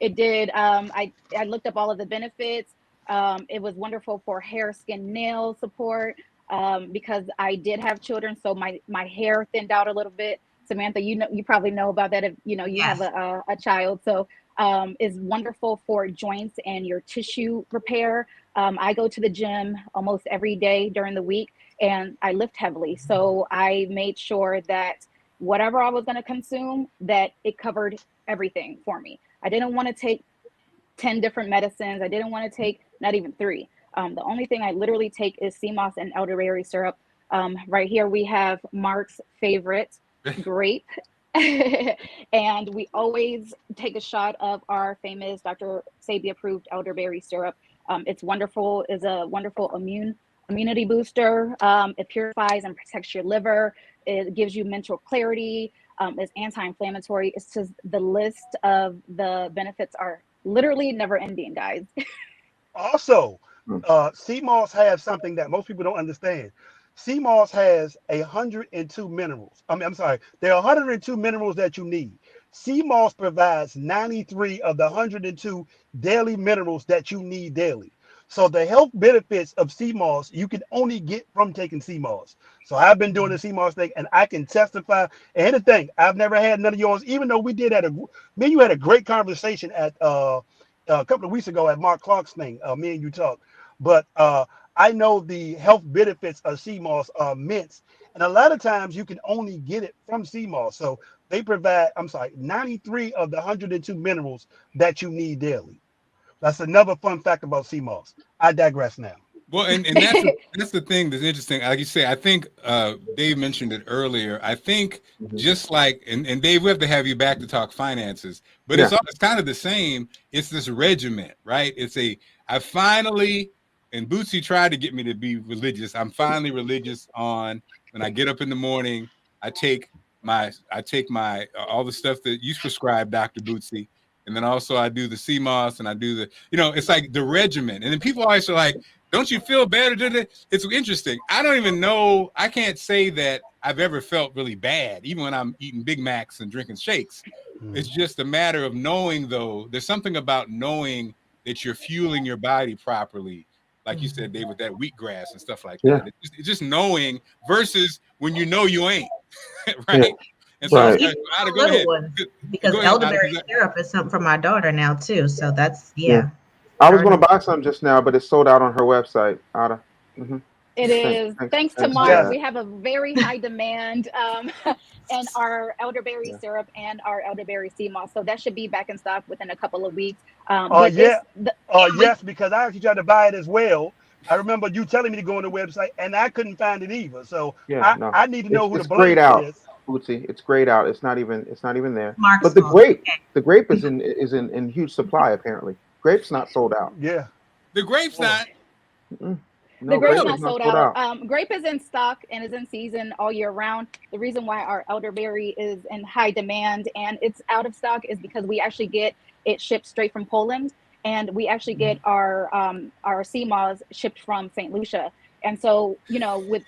It did. I looked up all of the benefits. It was wonderful for hair, skin, nail support, because I did have children. So my hair thinned out a little bit. Samantha, you probably know about that if you Yes. have a child. So is wonderful for joints and your tissue repair. I go to the gym almost every day during the week and I lift heavily. So I made sure that whatever I was going to consume, that it covered everything for me. I didn't want to take 10 different medicines. I didn't want to take not even 3. The only thing I literally take is CMOS and elderberry syrup. Right here we have Marc's favorite, grape. And we always take a shot of our famous Dr. Sebi approved elderberry syrup. It's wonderful, is a wonderful immunity booster. It purifies and protects your liver. It gives you mental clarity. It's anti-inflammatory. It's just the list of the benefits are literally never ending, guys. Also, CMOS has something that most people don't understand. CMOS has 102 minerals. I'm sorry, there are 102 minerals that you need. CMOS provides 93 of the 102 daily minerals that you need daily. So the health benefits of CMOS you can only get from taking CMOS. So I've been doing the CMOS thing, and I can testify. And the thing, I've never had none of yours, even though we did me and you had a great conversation at a couple of weeks ago at Marc Clarke's thing. Me and you talked, but I know the health benefits of CMOS are immense, and a lot of times you can only get it from CMOS. So they provide, 93 of the 102 minerals that you need daily. That's another fun fact about CMOS. I digress now. Well, and that's the thing that's interesting. Like you say, I think Dave mentioned it earlier. I think just like, and Dave, we have to have you back to talk finances, but it's kind of the same. It's this regiment, right? I finally, and Bootsy tried to get me to be religious. I'm finally religious on when I get up in the morning, I take my all the stuff that you prescribe, Dr. Bootsy. And then also I do the CMOS and I do the, it's like the regimen. And then people always are like, don't you feel better? It's interesting. I don't even know. I can't say that I've ever felt really bad, even when I'm eating Big Macs and drinking shakes. It's just a matter of knowing, though. There's something about knowing that you're fueling your body properly. Like you said, Dave, with that wheatgrass and stuff like that. It's just knowing versus when you know you ain't, right? Yeah. And so Right. I'd go ahead. Because elderberry syrup is something for my daughter now too. So that's I was going to buy some just now, but it's sold out on her website. Ada. It is. Thanks to Marc, we have a very high demand in our elderberry syrup and our elderberry CMOS. So that should be back in stock within a couple of weeks. Yes, because I actually tried to buy it as well. I remember you telling me to go on the website, and I couldn't find it either. So I need to know who to blame for this. Bootsy, it's grayed out. It's not even there. Marc's but the grape is in huge supply apparently. Grape's not sold out. Yeah, the grape's not. No, the grape's not sold out. Grape is in stock and is in season all year round. The reason why our elderberry is in high demand and it's out of stock is because we actually get it shipped straight from Poland, and we actually get our CMOS shipped from St. Lucia. And so, with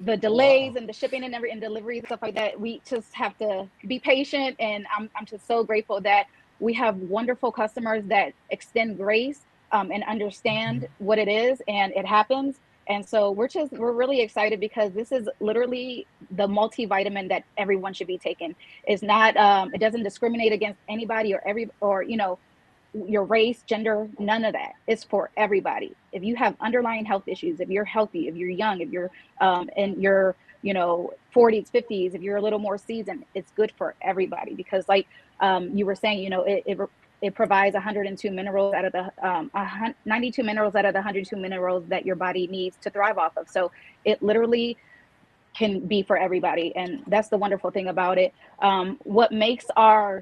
the delays and the shipping and delivery and stuff like that, we just have to be patient. And I'm just so grateful that we have wonderful customers that extend grace and understand what it is, and it happens. And so we're really excited because this is literally the multivitamin that everyone should be taking. It's not, it doesn't discriminate against anybody or your race, gender, none of that. It's for everybody. If you have underlying health issues, if you're healthy, if you're young, if you're and you're 40s, 50s, if you're a little more seasoned, it's good for everybody because like you were saying, it provides 102 minerals out of the 92 minerals out of the 102 minerals that your body needs to thrive off of. So it literally can be for everybody. And that's the wonderful thing about it. What makes our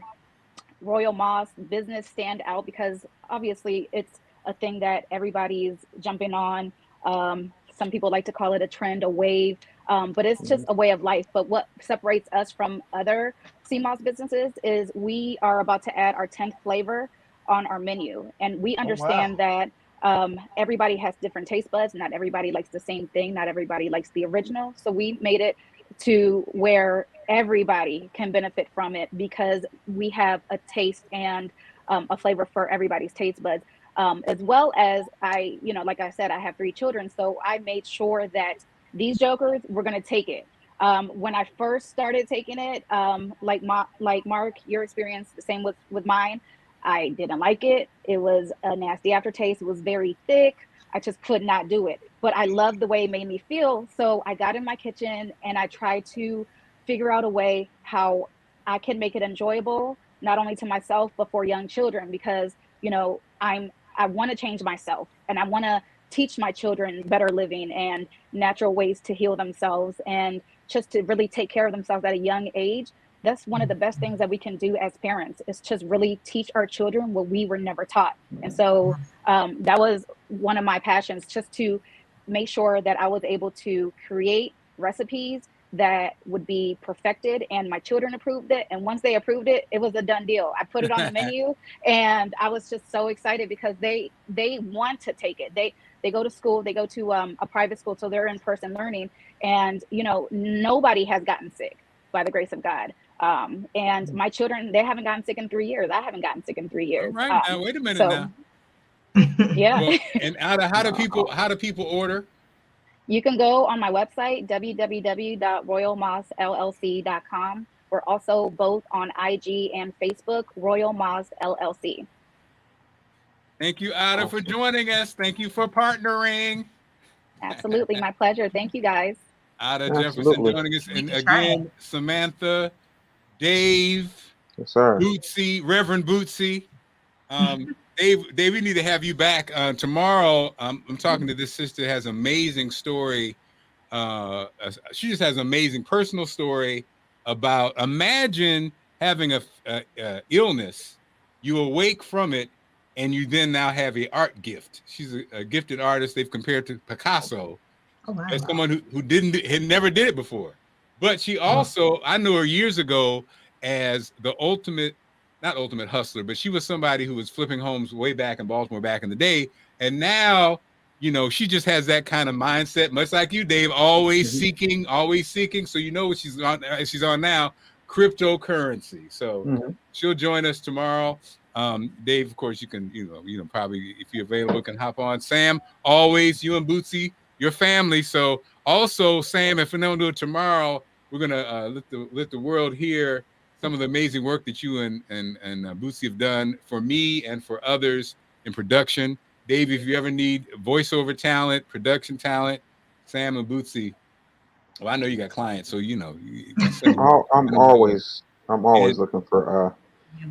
Royal Moss business stand out, because obviously it's a thing that everybody's jumping on. Some people like to call it a trend, a wave, but it's just a way of life. But what separates us from other sea moss businesses is we are about to add our 10th flavor on our menu. And we understand that everybody has different taste buds. Not everybody likes the same thing. Not everybody likes the original. So we made it to where everybody can benefit from it because we have a taste and a flavor for everybody's taste buds. As well as like I said, I have 3 children. So I made sure that these jokers were going to take it. When I first started taking it, like Mark, your experience, the same with mine, I didn't like it. It was a nasty aftertaste. It was very thick. I just could not do it. But I loved the way it made me feel. So I got in my kitchen and I tried to figure out a way how I can make it enjoyable, not only to myself, but for young children, because, I want to change myself and I want to teach my children better living and natural ways to heal themselves and just to really take care of themselves at a young age. That's one of the best things that we can do as parents, is just really teach our children what we were never taught. And so that was one of my passions, just to make sure that I was able to create recipes that would be perfected, and my children approved it. And once they approved it, it was a done deal. I put it on the menu and I was just so excited because they want to take it. They go to school, they go to a private school, so they're in person learning, and nobody has gotten sick by the grace of God. And my children, they haven't gotten sick in 3 years. I haven't gotten sick in 3 years. All right, now wait a minute now. Yeah. Well, and how do people order? You can go on my website, www.royalmossllc.com. We're also both on IG and Facebook, Royal Moss LLC. Thank you, Ada, for joining us. Thank you for partnering. Absolutely, my pleasure. Thank you, guys. Ada Jefferson joining us. And again, Samantha, Dave, yes, sir. Bootsy, Reverend Bootsy. Dave, we need to have you back tomorrow. I'm talking to this sister who has an amazing story. She just has an amazing personal story about, imagine having a illness, you awake from it, and you then now have an art gift. She's a gifted artist. They've compared to Picasso as someone who had never did it before. But she also, I knew her years ago as the not ultimate hustler, but she was somebody who was flipping homes way back in Baltimore back in the day. And now, she just has that kind of mindset, much like you, Dave, always seeking. So what she's on now, cryptocurrency. So she'll join us tomorrow. Dave, of course, you can, probably, if you're available, can hop on. Sam, always, you and Bootsy, your family. So also, Sam, if we don't do it tomorrow, we're gonna let the world hear some of the amazing work that you and Bootsy have done for me and for others in production. Dave, if you ever need voiceover talent, production talent, Sam and Bootsy. Well, I know you got clients, so I'm always looking for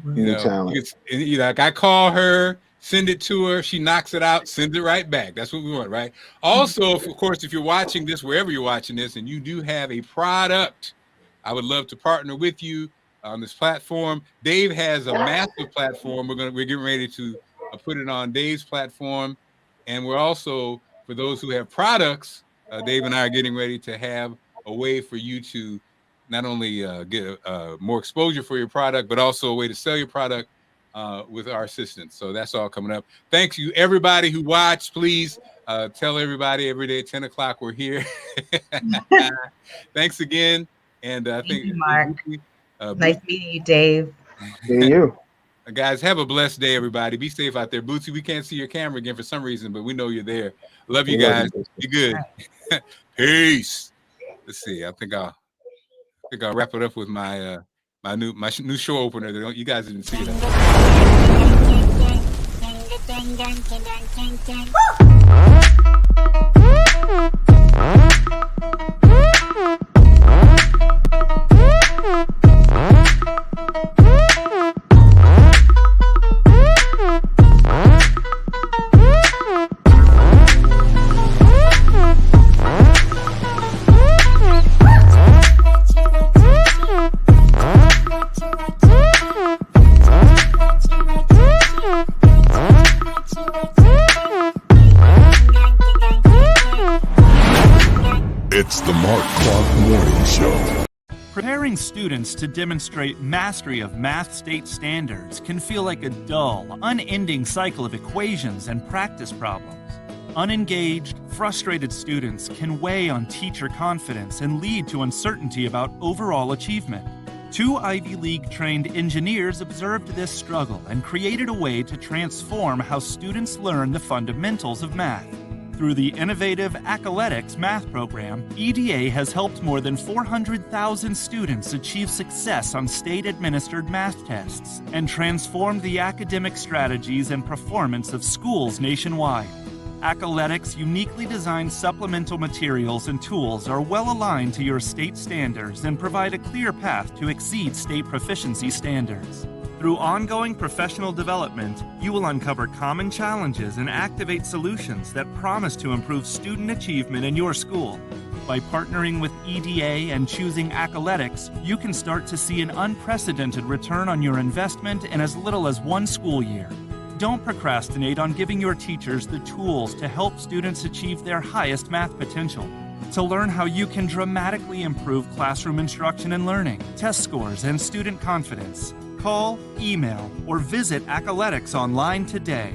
new talent. Like I call her, send it to her, she knocks it out, sends it right back. That's what we want, right? Also, of course, if you're watching this, wherever you're watching this, and you do have a product, I would love to partner with you on this platform. Dave has a massive platform. We're getting ready to put it on Dave's platform, and we're also, for those who have products, Dave and I are getting ready to have a way for you to not only get more exposure for your product, but also a way to sell your product with our assistance. So that's all coming up. Thank you, everybody who watched. Please tell everybody every day at 10 o'clock we're here. Thanks again. And I think Mark. Nice meeting you, Dave. Seeing you. Guys, have a blessed day, everybody. Be safe out there. Bootsy, we can't see your camera again for some reason, but we know you're there. Love you guys. Be good. Peace. Let's see. I think I'll wrap it up with my my new show opener. You guys didn't see that. Preparing students to demonstrate mastery of math state standards can feel like a dull, unending cycle of equations and practice problems. Unengaged, frustrated students can weigh on teacher confidence and lead to uncertainty about overall achievement. Two Ivy League-trained engineers observed this struggle and created a way to transform how students learn the fundamentals of math. Through the innovative Accoletics math program, EDA has helped more than 400,000 students achieve success on state-administered math tests and transformed the academic strategies and performance of schools nationwide. Accoletics' uniquely designed supplemental materials and tools are well aligned to your state standards and provide a clear path to exceed state proficiency standards. Through ongoing professional development, you will uncover common challenges and activate solutions that promise to improve student achievement in your school. By partnering with EDA and choosing Accoletics, you can start to see an unprecedented return on your investment in as little as one school year. Don't procrastinate on giving your teachers the tools to help students achieve their highest math potential. To learn how you can dramatically improve classroom instruction and learning, test scores, and student confidence, call, email, or visit Accoletics online today.